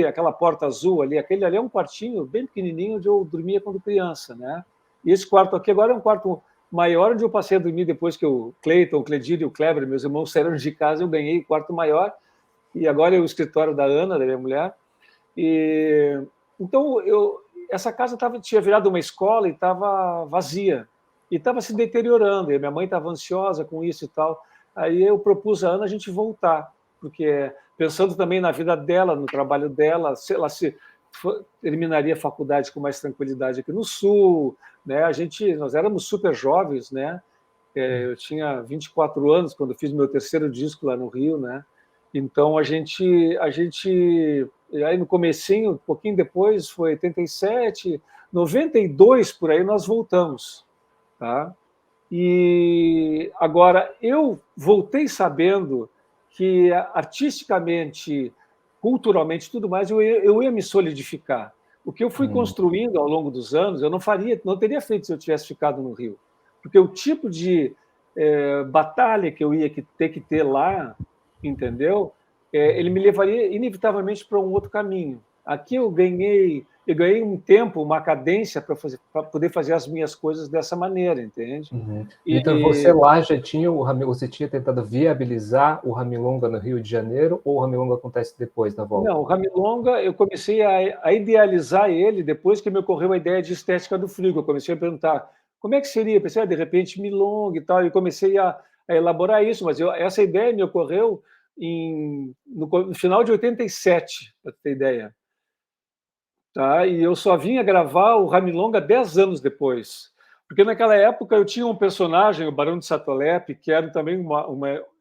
aquela porta azul ali, aquele ali é um quartinho bem pequenininho onde eu dormia quando criança, né? E esse quarto aqui agora é um quarto maior, onde eu passei a dormir depois que o Cleiton, o Cledírio e o Kleber, meus irmãos, saíram de casa, eu ganhei o quarto maior, e agora é o escritório da Ana, da minha mulher. E então essa casa tinha virado uma escola e estava vazia, e estava se deteriorando, e a minha mãe estava ansiosa com isso e tal. Aí eu propus a Ana a gente voltar, porque pensando também na vida dela, no trabalho dela, ela terminaria a faculdade com mais tranquilidade aqui no Sul, né? Nós éramos super jovens, né? Eu tinha 24 anos quando fiz meu terceiro disco lá no Rio, né? Então a gente aí no comecinho, um pouquinho depois, foi 87, 92 por aí nós voltamos, tá? E agora eu voltei sabendo que artisticamente, culturalmente, tudo mais, eu ia me solidificar. O que eu fui construindo ao longo dos anos, eu não teria feito se eu tivesse ficado no Rio, porque o tipo de batalha que eu ia ter que ter lá, entendeu? Ele me levaria inevitavelmente para um outro caminho. Aqui eu ganhei um tempo, uma cadência para poder fazer as minhas coisas dessa maneira, entende? Vitor, você lá já tinha você tinha tentado viabilizar o Ramilonga no Rio de Janeiro, ou o Ramilonga acontece depois da volta? Não, o Ramilonga, eu comecei a idealizar ele depois que me ocorreu a ideia de estética do Frigo. Eu comecei a perguntar como é que seria, pensei, de repente, milonga e tal, e comecei a elaborar isso, mas essa ideia me ocorreu no final de 87, para ter ideia. Tá? E eu só vim a gravar o Ramilonga 10 anos depois. Porque naquela época eu tinha um personagem, o Barão de Satolep, que era também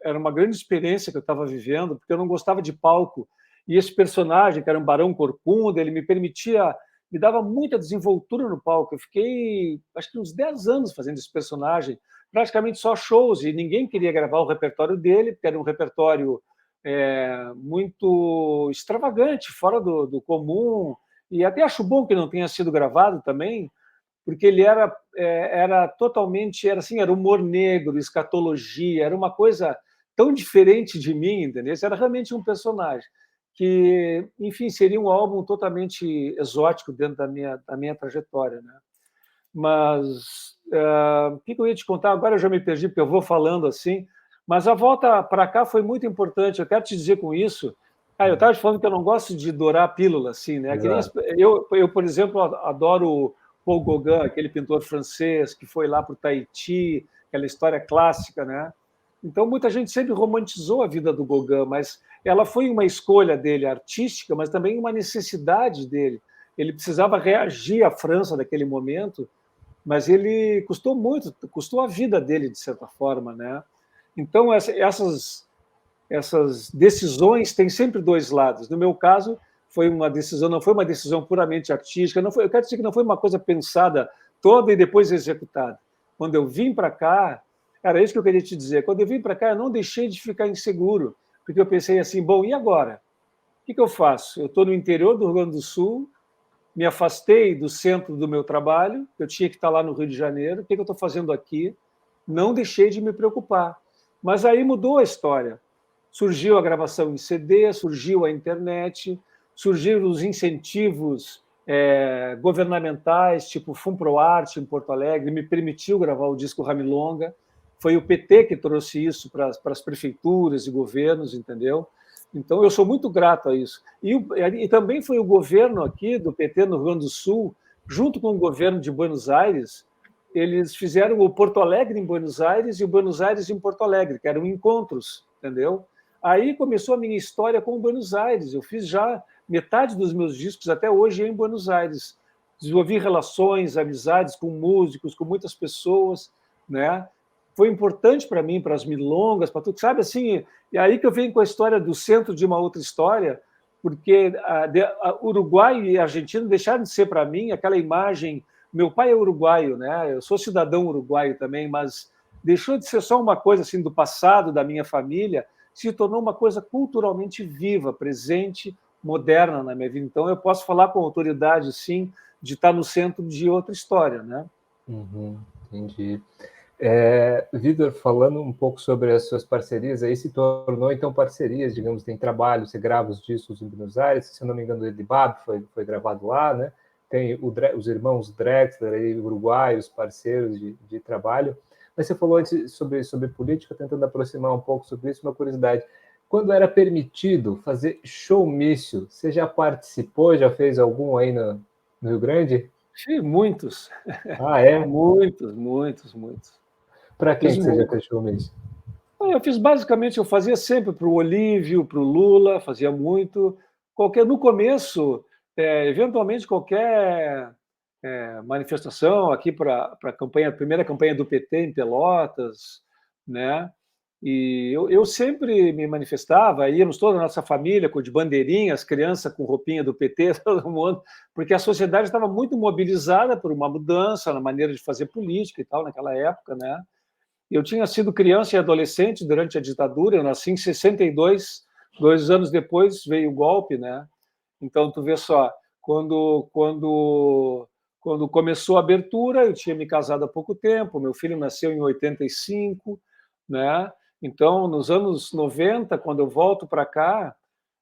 era uma grande experiência que eu estava vivendo, porque eu não gostava de palco. E esse personagem, que era um Barão Corcunda, ele me dava muita desenvoltura no palco. Eu fiquei, acho que uns 10 anos fazendo esse personagem, praticamente só shows, e ninguém queria gravar o repertório dele, porque era um repertório muito extravagante, fora do comum, e até acho bom que não tenha sido gravado também, porque ele era totalmente, era humor negro, escatologia, era uma coisa tão diferente de mim, entendeu? Era realmente um personagem que, enfim, seria um álbum totalmente exótico dentro da minha trajetória, né? Mas o que eu ia te contar? Agora eu já me perdi, porque eu vou falando assim, mas a volta para cá foi muito importante. Eu quero te dizer com isso. Eu estava te falando que eu não gosto de dourar a pílula, assim, né? Eu, por exemplo, adoro Paul Gauguin, aquele pintor francês que foi lá para o Tahiti, aquela história clássica, né? Então, muita gente sempre romantizou a vida do Gauguin, mas ela foi uma escolha dele artística, mas também uma necessidade dele. Ele precisava reagir à França naquele momento, mas ele custou a vida dele, de certa forma, né? Então, essas decisões têm sempre dois lados. No meu caso, não foi uma decisão puramente artística, eu quero dizer que não foi uma coisa pensada toda e depois executada. Quando eu vim para cá, era isso que eu queria te dizer, quando eu vim para cá, eu não deixei de ficar inseguro, porque eu pensei assim, bom, e agora? O que eu faço? Eu estou no interior do Rio Grande do Sul, me afastei do centro do meu trabalho, eu tinha que estar lá no Rio de Janeiro, o que eu estou fazendo aqui? Não deixei de me preocupar. Mas aí mudou a história. Surgiu a gravação em CD, surgiu a internet, surgiram os incentivos governamentais, tipo Funproarte em Porto Alegre, me permitiu gravar o disco Ramilonga. Foi o PT que trouxe isso para as prefeituras e governos, entendeu? Então, eu sou muito grato a isso. E também foi o governo aqui do PT no Rio Grande do Sul, junto com o governo de Buenos Aires, eles fizeram o Porto Alegre em Buenos Aires e o Buenos Aires em Porto Alegre, que eram encontros, entendeu? Aí começou a minha história com Buenos Aires. Eu fiz já metade dos meus discos até hoje em Buenos Aires. Desenvolvi relações, amizades com músicos, com muitas pessoas, né? Foi importante para mim, para as milongas, para tudo, sabe assim? E aí que eu venho com a história do centro de uma outra história, porque Uruguai e Argentina deixaram de ser para mim aquela imagem. Meu pai é uruguaio, né? Eu sou cidadão uruguaio também, mas deixou de ser só uma coisa assim do passado da minha família, se tornou uma coisa culturalmente viva, presente, moderna na minha vida. Então eu posso falar com autoridade, sim, de estar no centro de outra história, né? Entendi. Vitor, falando um pouco sobre as suas parcerias, aí se tornou então parcerias, digamos, tem trabalho, você grava os discos em Buenos Aires, se eu não me engano, o Edibab foi gravado lá, né? Tem os irmãos Drexler, aí, uruguaios, parceiros de trabalho. Mas você falou antes sobre política, tentando aproximar um pouco sobre isso, uma curiosidade. Quando era permitido fazer showmício, você já participou, já fez algum aí no Rio Grande? Sim, muitos. Ah, é? Muitos. Para quem Fiz que você já muito. fez showmício? Eu fiz basicamente, eu fazia sempre para o Olívio, para o Lula, fazia muito. No começo, eventualmente qualquer manifestação aqui para a primeira campanha do PT em Pelotas, né? E eu sempre me manifestava, íamos toda a nossa família com de bandeirinha, as crianças com roupinha do PT, todo mundo, porque a sociedade estava muito mobilizada por uma mudança na maneira de fazer política e tal naquela época, né? Eu tinha sido criança e adolescente durante a ditadura, eu nasci em 62, 2 anos depois veio o golpe, né? Então, tu vê só, quando começou a abertura, eu tinha me casado há pouco tempo, meu filho nasceu em 85, né? Então, nos anos 90, quando eu volto para cá,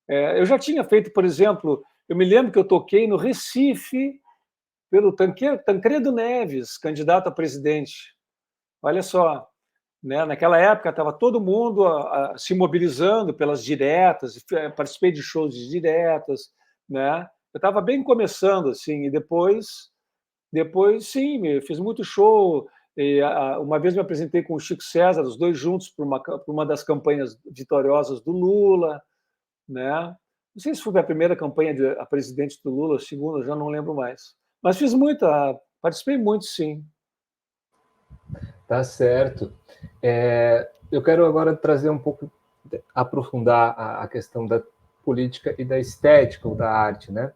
eu já tinha feito, por exemplo, eu me lembro que eu toquei no Recife pelo Tancredo Neves, candidato a presidente. Olha só, né? Naquela época estava todo mundo se mobilizando pelas diretas, participei de shows de diretas, né? Eu estava bem começando assim, e depois sim, fiz muito show. E, uma vez me apresentei com o Chico César, os dois juntos, para uma das campanhas vitoriosas do Lula, né? Não sei se foi a primeira campanha a presidente do Lula, a segunda, já não lembro mais. Mas fiz participei muito, sim. Tá certo. Eu quero agora trazer um pouco, aprofundar a questão da política e da estética ou da arte, né?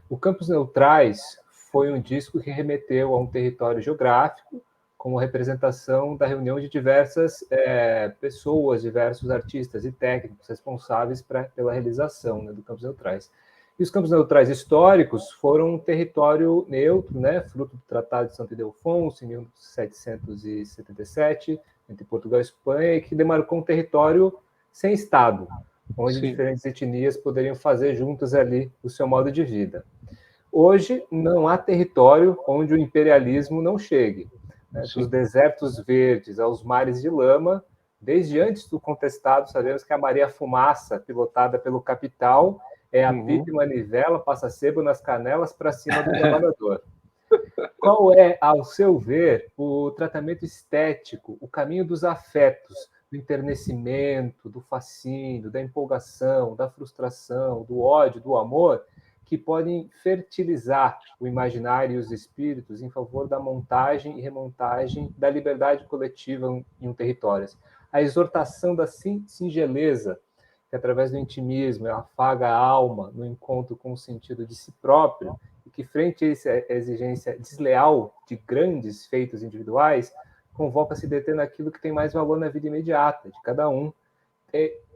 O Campos Neutrais foi um disco que remeteu a um território geográfico como representação da reunião de diversas pessoas, diversos artistas e técnicos responsáveis pela realização, né, do Campos Neutrais. E os Campos Neutrais históricos foram um território neutro, né, fruto do Tratado de Santo Ildefonso, em 1777, entre Portugal e Espanha, e que demarcou um território sem Estado, onde Sim. diferentes etnias poderiam fazer juntas ali o seu modo de vida. Hoje, não há território onde o imperialismo não chegue. Né? Dos desertos verdes aos mares de lama, desde antes do contestado, sabemos que a Maria Fumaça, pilotada pelo capital, é a pipa e manivela, passa sebo nas canelas para cima do trabalhador. Qual é, ao seu ver, o tratamento estético, o caminho dos afetos, do enternecimento, do fascínio, da empolgação, da frustração, do ódio, do amor, que podem fertilizar o imaginário e os espíritos em favor da montagem e remontagem da liberdade coletiva em um território? A exortação da singeleza, que através do intimismo ela afaga a alma no encontro com o sentido de si próprio, e que, frente a essa exigência desleal de grandes feitos individuais, convoca a se deter naquilo que tem mais valor na vida imediata de cada um.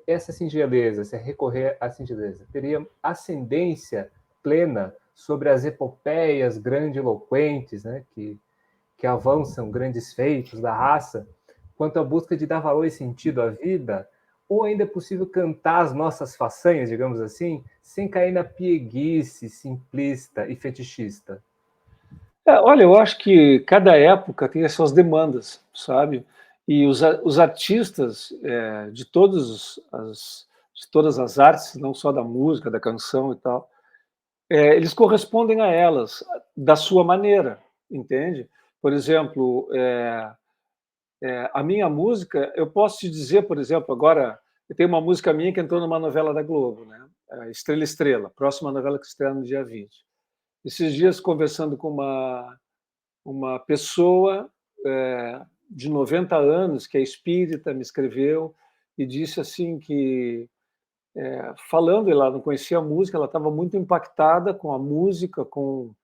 Essa singeleza, se recorrer à singeleza, teria ascendência plena sobre as epopeias grandiloquentes, né, que avançam grandes feitos da raça, quanto à busca de dar valor e sentido à vida, ou ainda é possível cantar as nossas façanhas, digamos assim, sem cair na pieguice simplista e fetichista? Olha, eu acho que cada época tem as suas demandas, sabe? E os artistas de todas as artes, não só da música, da canção e tal, eles correspondem a elas da sua maneira, entende? Por exemplo, a minha música, eu posso te dizer, por exemplo, agora, eu tenho uma música minha que entrou numa novela da Globo, né? Estrela Estrela, próxima novela que estreia no dia 20. Esses dias, conversando com uma pessoa de 90 anos, que é espírita, me escreveu e disse assim que, falando, ela não conhecia a música, ela estava muito impactada com a música, com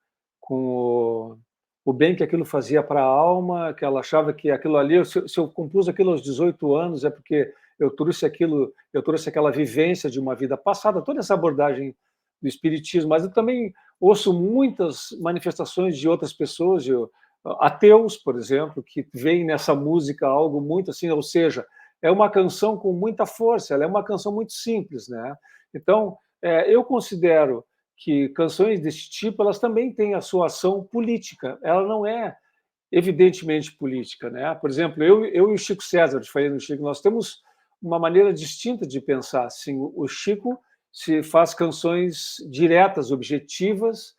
o bem que aquilo fazia para a alma, que ela achava que aquilo ali, se eu compus aquilo aos 18 anos, é porque eu trouxe aquela vivência de uma vida passada, toda essa abordagem do espiritismo, mas eu também ouço muitas manifestações de outras pessoas, ateus, por exemplo, que veem nessa música algo muito assim, ou seja, é uma canção com muita força, ela é uma canção muito simples, né? Então, eu considero que canções desse tipo, elas também têm a sua ação política. Ela não é evidentemente política, né? Por exemplo, eu e o Chico César, eu falei no Chico, nós temos uma maneira distinta de pensar. Assim, o Chico se faz canções diretas, objetivas,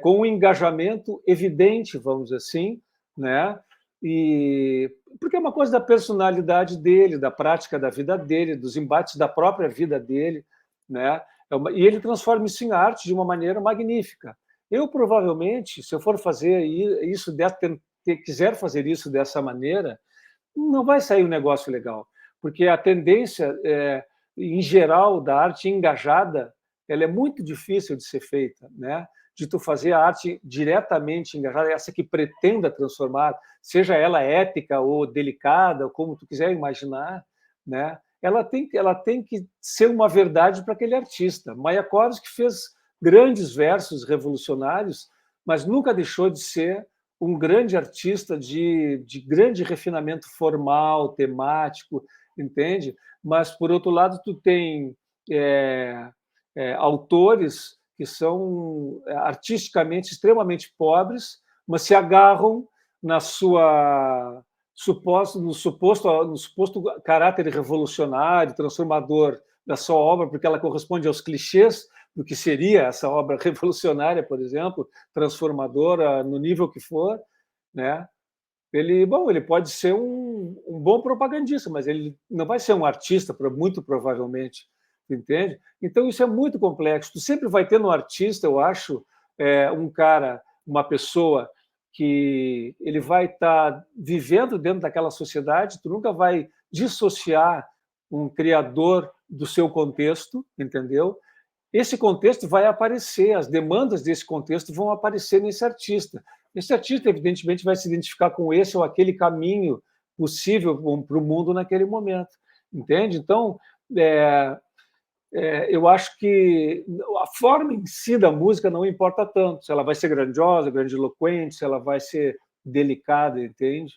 com um engajamento evidente, vamos dizer assim, né? E porque é uma coisa da personalidade dele, da prática da vida dele, dos embates da própria vida dele, né? E ele transforma isso em arte de uma maneira magnífica. Eu provavelmente, se eu for fazer isso, quiser fazer isso dessa maneira, não vai sair um negócio legal, porque a tendência, em geral, da arte engajada, ela é muito difícil de ser feita, né? De tu fazer a arte diretamente engajada, essa que pretenda transformar, seja ela épica ou delicada, ou como tu quiser imaginar, né? Ela tem que ser uma verdade para aquele artista. Mayakovsky fez grandes versos revolucionários, mas nunca deixou de ser um grande artista de grande refinamento formal, temático, entende? Mas, por outro lado, tu tem autores que são artisticamente extremamente pobres, mas se agarram na sua no suposto caráter revolucionário, transformador da sua obra, porque ela corresponde aos clichês do que seria essa obra revolucionária, por exemplo, transformadora no nível que for, né? Ele pode ser um bom propagandista, mas ele não vai ser um artista, muito provavelmente, entende? Então isso é muito complexo. Tu sempre vai ter no artista, eu acho, um cara, uma pessoa que ele vai estar vivendo dentro daquela sociedade. Tu nunca vai dissociar um criador do seu contexto, entendeu? Esse contexto vai aparecer, as demandas desse contexto vão aparecer nesse artista. Esse artista, evidentemente, vai se identificar com esse ou aquele caminho possível para o mundo naquele momento, entende? Então, eu acho que a forma em si da música não importa tanto, se ela vai ser grandiosa, grandiloquente, se ela vai ser delicada, entende?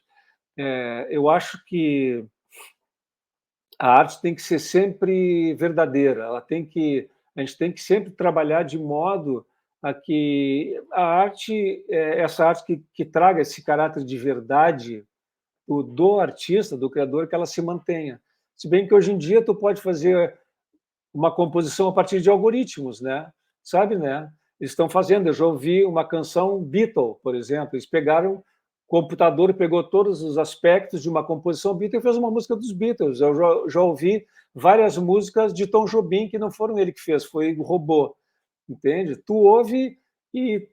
Eu acho que a arte tem que ser sempre verdadeira, a gente tem que sempre trabalhar de modo a que a arte, essa arte que traga esse caráter de verdade do artista, do criador, que ela se mantenha. Se bem que hoje em dia tu pode fazer uma composição a partir de algoritmos, né? Sabe, né? Eles estão fazendo. Eu já ouvi uma canção Beatle, por exemplo. Eles pegaram o computador, pegou todos os aspectos de uma composição Beatle e fez uma música dos Beatles. Eu já ouvi várias músicas de Tom Jobim que não foram ele que fez, foi o robô, entende? Tu ouve e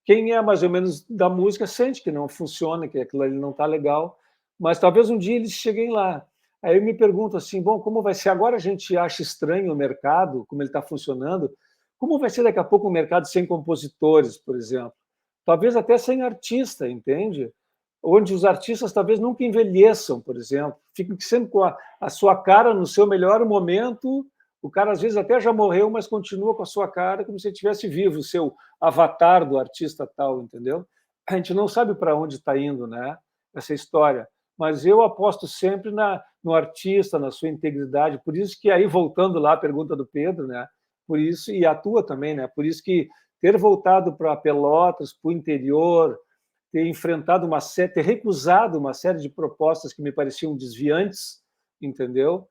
quem é mais ou menos da música sente que não funciona, que aquilo ali não está legal, mas talvez um dia eles cheguem lá. Aí eu me pergunto assim, bom, como vai ser? Agora a gente acha estranho o mercado, como ele está funcionando, como vai ser daqui a pouco um mercado sem compositores, por exemplo? Talvez até sem artista, entende? Onde os artistas talvez nunca envelheçam, por exemplo, fiquem sempre com a sua cara no seu melhor momento. O cara, às vezes, até já morreu, mas continua com a sua cara como se ele estivesse vivo, o seu avatar do artista tal, entendeu? A gente não sabe para onde está indo, né? Essa história. Mas eu aposto sempre no artista, na sua integridade. Por isso que, aí, voltando lá à pergunta do Pedro, né? Por isso, e a tua também, né? Por isso que ter voltado para Pelotas, para o interior, ter enfrentado ter recusado uma série de propostas que me pareciam desviantes, entendeu?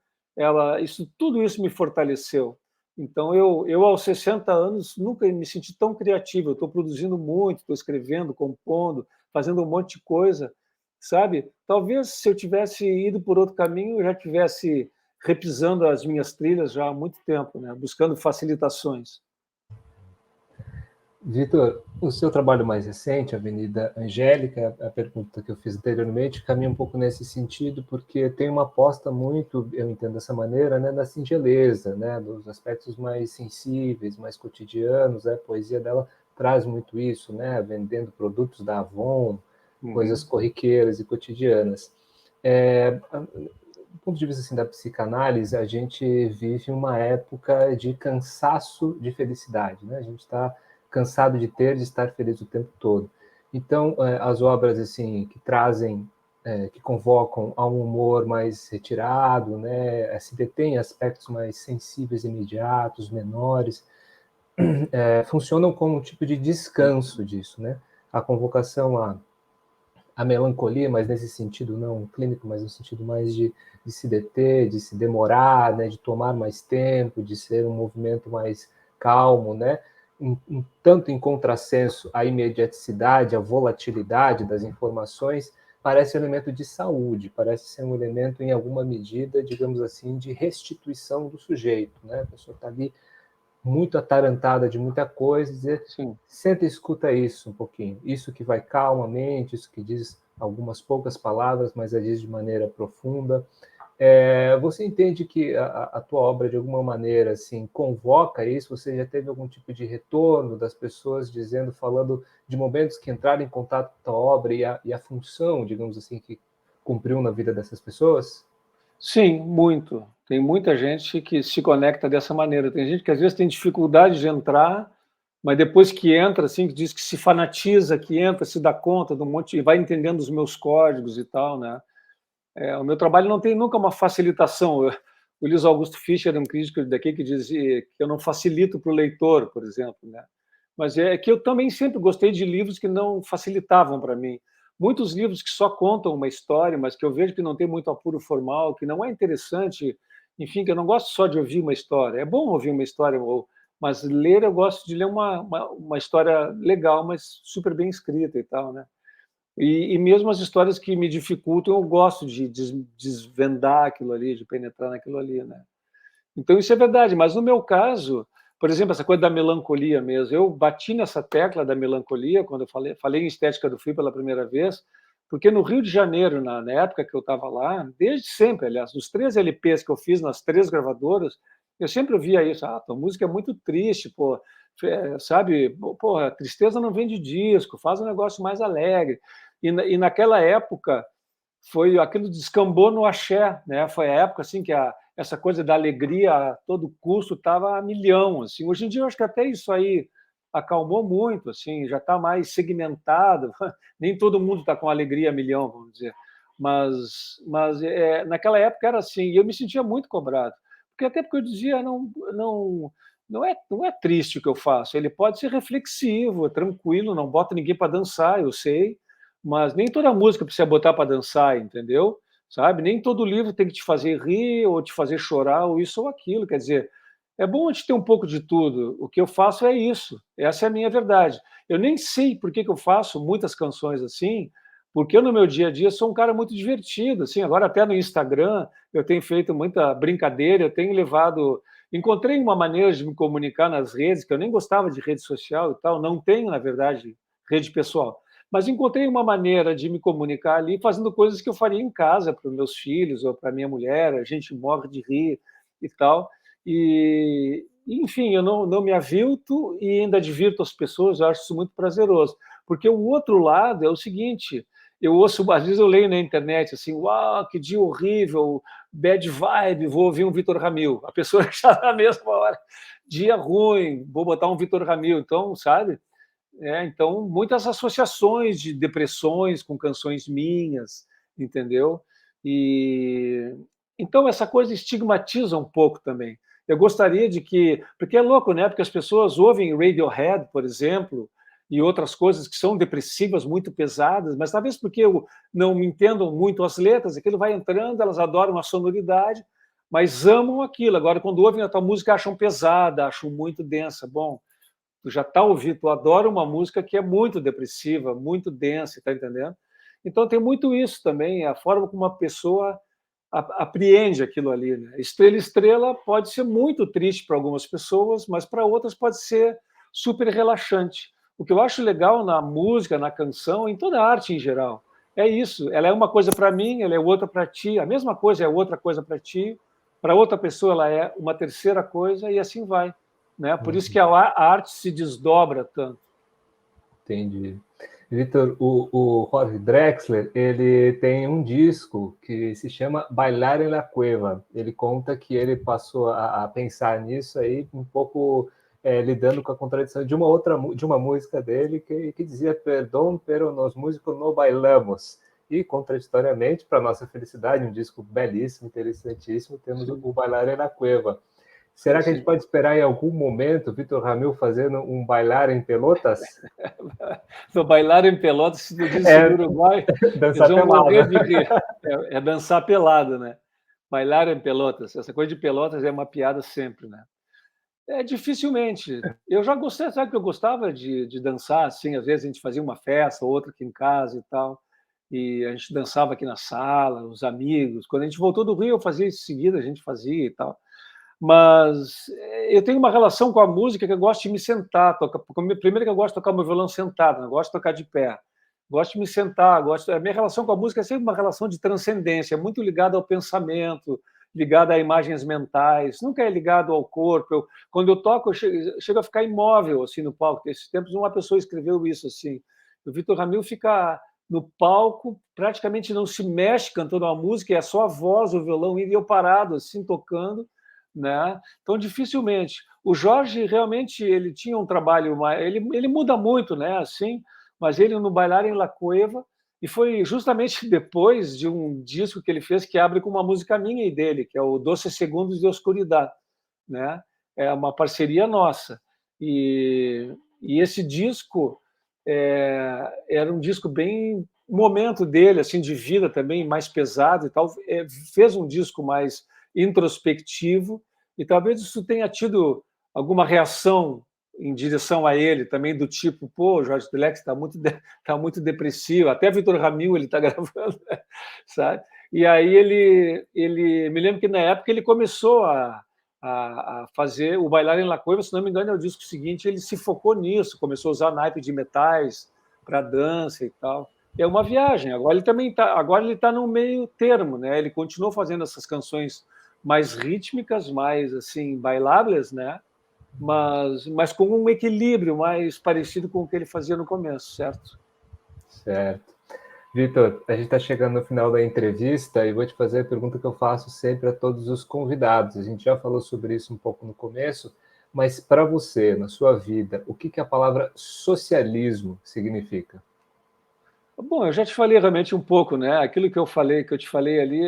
Tudo isso me fortaleceu. Então, eu aos 60 anos, nunca me senti tão criativo. Eu estou produzindo muito, estou escrevendo, compondo, fazendo um monte de coisa, sabe? Talvez, se eu tivesse ido por outro caminho, eu já tivesse repisando as minhas trilhas já há muito tempo, né? Buscando facilitações. Vitor, o seu trabalho mais recente, Avenida Angélica, a pergunta que eu fiz anteriormente, caminha um pouco nesse sentido, porque tem uma aposta muito, eu entendo dessa maneira, né, na singeleza, né, dos aspectos mais sensíveis, mais cotidianos. A poesia dela traz muito isso, né, vendendo produtos da Avon, coisas corriqueiras e cotidianas. Do ponto de vista assim, da psicanálise, a gente vive uma época de cansaço de felicidade, né? A gente está cansado de estar feliz o tempo todo. Então, as obras assim que trazem, que convocam a um humor mais retirado, né, se detém aspectos mais sensíveis, imediatos, menores, funcionam como um tipo de descanso disso, né? A convocação a melancolia, mas nesse sentido não clínico, mas no sentido mais de se deter, de se demorar, né, de tomar mais tempo, de ser um movimento mais calmo, né, tanto em contrassenso à imediaticidade, à volatilidade das informações, parece um elemento de saúde, parece ser um elemento, em alguma medida, digamos assim, de restituição do sujeito, né, a pessoa está ali muito atarantada de muita coisa, dizer, Sim. senta e escuta isso um pouquinho. Isso que vai calmamente, isso que diz algumas poucas palavras, mas a diz de maneira profunda. Você entende que a tua obra, de alguma maneira, assim, convoca isso? Você já teve algum tipo de retorno das pessoas dizendo, falando de momentos que entraram em contato com a tua obra e a função, digamos assim, que cumpriu na vida dessas pessoas? Sim, muito. Tem muita gente que se conecta dessa maneira. Tem gente que às vezes tem dificuldade de entrar, mas depois que entra, assim, que diz que se fanatiza, que entra, se dá conta de um monte, e vai entendendo os meus códigos e tal, né? O meu trabalho não tem nunca uma facilitação. O Luiz Augusto Fischer é um crítico daqui que dizia que eu não facilito para o leitor, por exemplo, né? Mas é que eu também sempre gostei de livros que não facilitavam para mim. Muitos livros que só contam uma história, mas que eu vejo que não tem muito apuro formal, que não é interessante, enfim, que eu não gosto só de ouvir uma história. É bom ouvir uma história, mas ler eu gosto de ler uma história legal, mas super bem escrita e tal, né? E mesmo as histórias que me dificultam, eu gosto de desvendar aquilo ali, de penetrar naquilo ali, né? Então isso é verdade, mas no meu caso, por exemplo, essa coisa da melancolia mesmo, eu bati nessa tecla da melancolia quando eu falei em Estética do Frio pela primeira vez, porque no Rio de Janeiro, na época que eu estava lá, desde sempre, aliás, dos 3 LPs que eu fiz nas 3 gravadoras, eu sempre ouvia isso, tua música é muito triste, pô, sabe, pô, a tristeza não vende disco, faz um negócio mais alegre. E naquela época, foi aquilo descambou no axé, né? Foi a época assim que essa coisa da alegria a todo custo estava a milhão, assim. Hoje em dia eu acho que até isso aí acalmou muito, assim, já está mais segmentado. Nem todo mundo está com alegria a milhão, vamos dizer. Mas naquela época era assim, e eu me sentia muito cobrado, porque eu dizia não é triste o que eu faço. Ele pode ser reflexivo, tranquilo, não bota ninguém para dançar, eu sei, mas nem toda música precisa botar para dançar, entendeu? Sabe? Nem todo livro tem que te fazer rir ou te fazer chorar ou isso ou aquilo. Quer dizer, é bom a gente ter um pouco de tudo. O que eu faço é isso. Essa é a minha verdade. Eu nem sei por que eu faço muitas canções assim, porque eu no meu dia a dia sou um cara muito divertido. Assim, agora até no Instagram eu tenho feito muita brincadeira, eu tenho levado. Encontrei uma maneira de me comunicar nas redes, que eu nem gostava de rede social e tal, não tenho, na verdade, rede pessoal. Mas encontrei uma maneira de me comunicar ali fazendo coisas que eu faria em casa para os meus filhos ou para minha mulher, a gente morre de rir e tal. Enfim, eu não me avilto e ainda divirto as pessoas, eu acho isso muito prazeroso. Porque o outro lado é o seguinte, eu ouço, às vezes eu leio na internet assim, uau, que dia horrível, bad vibe, vou ouvir um Vitor Ramil. A pessoa já na mesma hora, dia ruim, vou botar um Vitor Ramil. Então, sabe? Então, muitas associações de depressões com canções minhas, entendeu? E então essa coisa estigmatiza um pouco também. Eu gostaria de que, porque é louco, né? Porque as pessoas ouvem Radiohead, por exemplo, e outras coisas que são depressivas, muito pesadas, mas talvez porque eu não me entendam muito as letras, aquilo vai entrando, elas adoram a sonoridade, mas amam aquilo. Agora, quando ouvem a tua música, acham pesada, acham muito densa. Bom, tu já está ouvindo, tu adora uma música que é muito depressiva, muito densa, tá entendendo? Então tem muito isso também, a forma como uma pessoa apreende aquilo ali, né? Estrela Estrela pode ser muito triste para algumas pessoas, mas para outras pode ser super relaxante. O que eu acho legal na música, na canção, em toda a arte em geral, é isso. Ela é uma coisa para mim, ela é outra para ti. A mesma coisa é outra coisa para ti. Para outra pessoa, ela é uma terceira coisa e assim vai, né? Por isso que a arte se desdobra tanto. Entendi. Vitor, o Jorge Drexler, ele tem um disco que se chama Bailar em la Cueva. Ele conta que ele passou a pensar nisso aí um pouco lidando com a contradição de uma música dele que dizia "Perdón, pero nos músicos no bailamos". E, contraditoriamente, para nossa felicidade, um disco belíssimo, interessantíssimo, temos o Bailar na Cueva. Será que a gente pode esperar em algum momento Vítor Ramil fazendo um Bailar em Pelotas? No Bailar em Pelotas, se tu disse no Uruguai, dançar eles vão morrer pelado. de rir. É dançar pelado, né? Bailar em Pelotas. Essa coisa de Pelotas é uma piada sempre, né? Dificilmente. Eu já gostei, sabe que eu gostava de dançar, assim, às vezes a gente fazia uma festa, outra aqui em casa e tal, e a gente dançava aqui na sala, os amigos. Quando a gente voltou do Rio, eu fazia isso em seguida, a gente fazia e tal. Mas eu tenho uma relação com a música que eu gosto de me sentar, tocar. Primeiro que eu gosto de tocar meu violão sentado, não gosto de tocar de pé. Gosto de me sentar, a minha relação com a música é sempre uma relação de transcendência, muito ligada ao pensamento, ligada a imagens mentais, nunca é ligado ao corpo. Quando eu toco, eu chego a ficar imóvel assim no palco. Esses tempos uma pessoa escreveu isso assim. O Vítor Ramil fica no palco, praticamente não se mexe cantando uma música, é só a voz, o violão e eu parado assim tocando, né? Então dificilmente. O Jorge realmente ele tinha um trabalho mais, ele muda muito, né? Assim, mas ele no Bailar em La Cueva, e foi justamente depois de um disco que ele fez que abre com uma música minha e dele, que é o 12 Segundos de Oscuridade, né? É uma parceria nossa. E esse disco era um disco bem momento dele, assim, de vida também, mais pesado e tal. Fez um disco mais introspectivo e talvez isso tenha tido alguma reação em direção a ele também, do tipo, pô, Jorge Telex está muito depressivo, até Vítor Ramil ele está gravando, sabe? E aí ele me lembro que na época ele começou a fazer o Bailar em La Cueva, se não me engano é o disco seguinte, ele se focou nisso, começou a usar naipe de metais para dança e tal. É uma viagem. Agora ele está no meio termo, né? Ele continuou fazendo essas canções mais rítmicas, mais assim bailáveis, né? Mas com um equilíbrio mais parecido com o que ele fazia no começo, certo? Certo. Vítor, a gente está chegando no final da entrevista e vou te fazer a pergunta que eu faço sempre a todos os convidados. A gente já falou sobre isso um pouco no começo, mas para você, na sua vida, o que a palavra socialismo significa? Bom, eu já te falei realmente um pouco, né? Aquilo que eu te falei ali,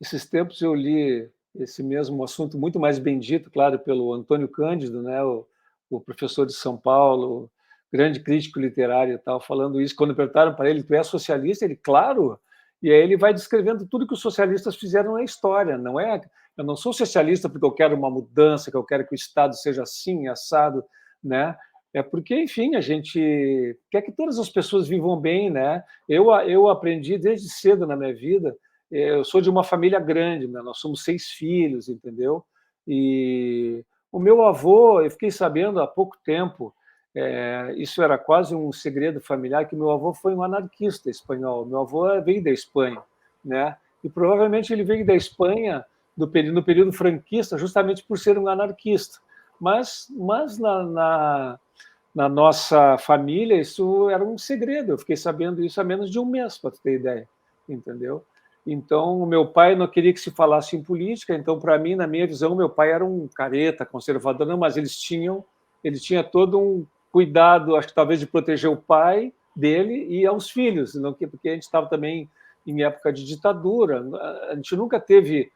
esses tempos eu li esse mesmo assunto muito mais bendito, claro, pelo Antônio Cândido, né? O professor de São Paulo, grande crítico literário e tal, falando isso. Quando perguntaram para ele, tu é socialista? Ele, claro. E aí ele vai descrevendo tudo que os socialistas fizeram na história. Eu não sou socialista porque eu quero uma mudança, que eu quero que o Estado seja assim, assado, né? É porque, enfim, a gente quer que todas as pessoas vivam bem, né? Eu aprendi desde cedo na minha vida. Eu sou de uma família grande, né? Nós somos 6 filhos, entendeu? E o meu avô, eu fiquei sabendo há pouco tempo, isso era quase um segredo familiar, que meu avô foi um anarquista espanhol. Meu avô veio da Espanha, né? E provavelmente ele veio da Espanha no período franquista, justamente por ser um anarquista. Mas na nossa família, isso era um segredo. Eu fiquei sabendo isso há menos de um mês, para tu ter ideia, entendeu? Então, o meu pai não queria que se falasse em política, então, para mim, na minha visão, meu pai era um careta, conservador, não, mas ele tinha todo um cuidado, acho que talvez de proteger o pai dele e aos filhos, não, porque a gente estava também em época de ditadura, a gente nunca teve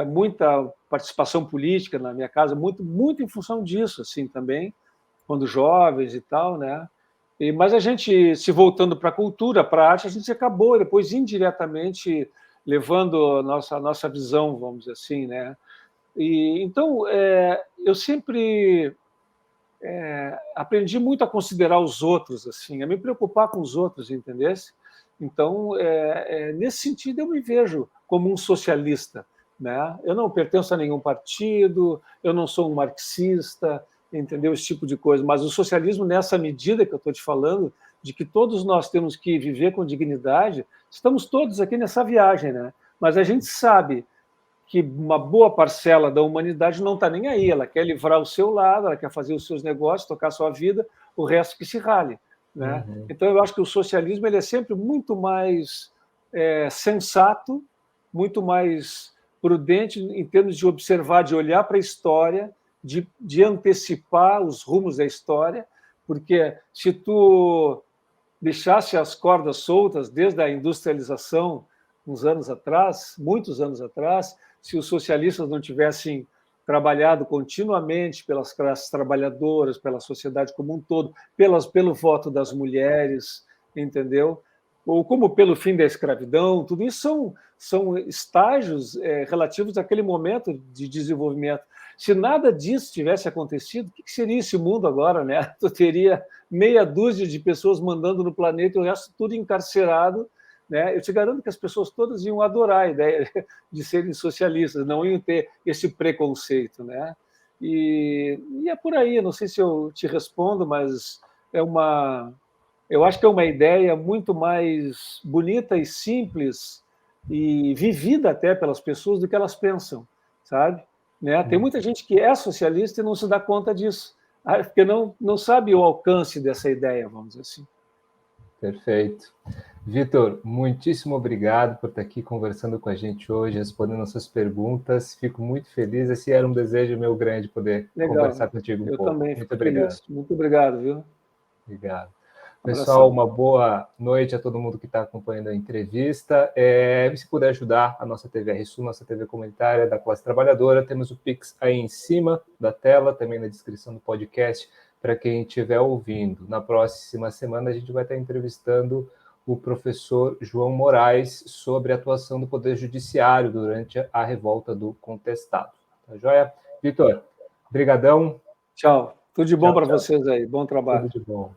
muita participação política na minha casa, muito em função disso, assim, também, quando jovens e tal, né? Mas a gente, se voltando para a cultura, para a arte, a gente acabou depois indiretamente levando a nossa visão, vamos dizer assim, né? Então, eu sempre aprendi muito a considerar os outros, assim, a me preocupar com os outros, entendesse? Então, nesse sentido, eu me vejo como um socialista, né? Eu não pertenço a nenhum partido, eu não sou um marxista, entendeu? Esse tipo de coisa. Mas o socialismo, nessa medida que eu estou te falando, de que todos nós temos que viver com dignidade, estamos todos aqui nessa viagem, né? Mas a gente sabe que uma boa parcela da humanidade não está nem aí, ela quer livrar o seu lado, ela quer fazer os seus negócios, tocar a sua vida, o resto que se rale, né? Uhum. Então, eu acho que o socialismo ele é sempre muito mais sensato, muito mais prudente em termos de observar, de olhar para a história de antecipar os rumos da história, porque se tu deixasse as cordas soltas desde a industrialização uns anos atrás, muitos anos atrás, se os socialistas não tivessem trabalhado continuamente pelas classes trabalhadoras, pela sociedade como um todo, pelo voto das mulheres, entendeu? Ou como pelo fim da escravidão, tudo isso são estágios relativos àquele momento de desenvolvimento. Se nada disso tivesse acontecido, o que seria esse mundo agora, né? Tu teria meia dúzia de pessoas mandando no planeta e o resto tudo encarcerado, né? Eu te garanto que as pessoas todas iam adorar a ideia de serem socialistas, não iam ter esse preconceito, né? E é por aí, não sei se eu te respondo, mas eu acho que é uma ideia muito mais bonita e simples e vivida até pelas pessoas do que elas pensam, sabe? Né? Tem muita gente que é socialista e não se dá conta disso, porque não sabe o alcance dessa ideia, vamos dizer assim. Perfeito. Vitor, muitíssimo obrigado por estar aqui conversando com a gente hoje, respondendo nossas perguntas. Fico muito feliz. Esse era um desejo meu grande, poder conversar contigo um pouco. Eu também muito obrigado. Feliz. Muito obrigado, viu? Obrigado. Abração. Pessoal, uma boa noite a todo mundo que está acompanhando a entrevista. Se puder ajudar a nossa TVR Sul, nossa TV comunitária da classe trabalhadora, temos o Pix aí em cima da tela, também na descrição do podcast, para quem estiver ouvindo. Na próxima semana a gente vai estar entrevistando o professor João Moraes sobre a atuação do Poder Judiciário durante a revolta do contestado. Tá joia? Vitor, brigadão. Tchau. Tudo de bom para vocês aí. Bom trabalho. Tudo de bom.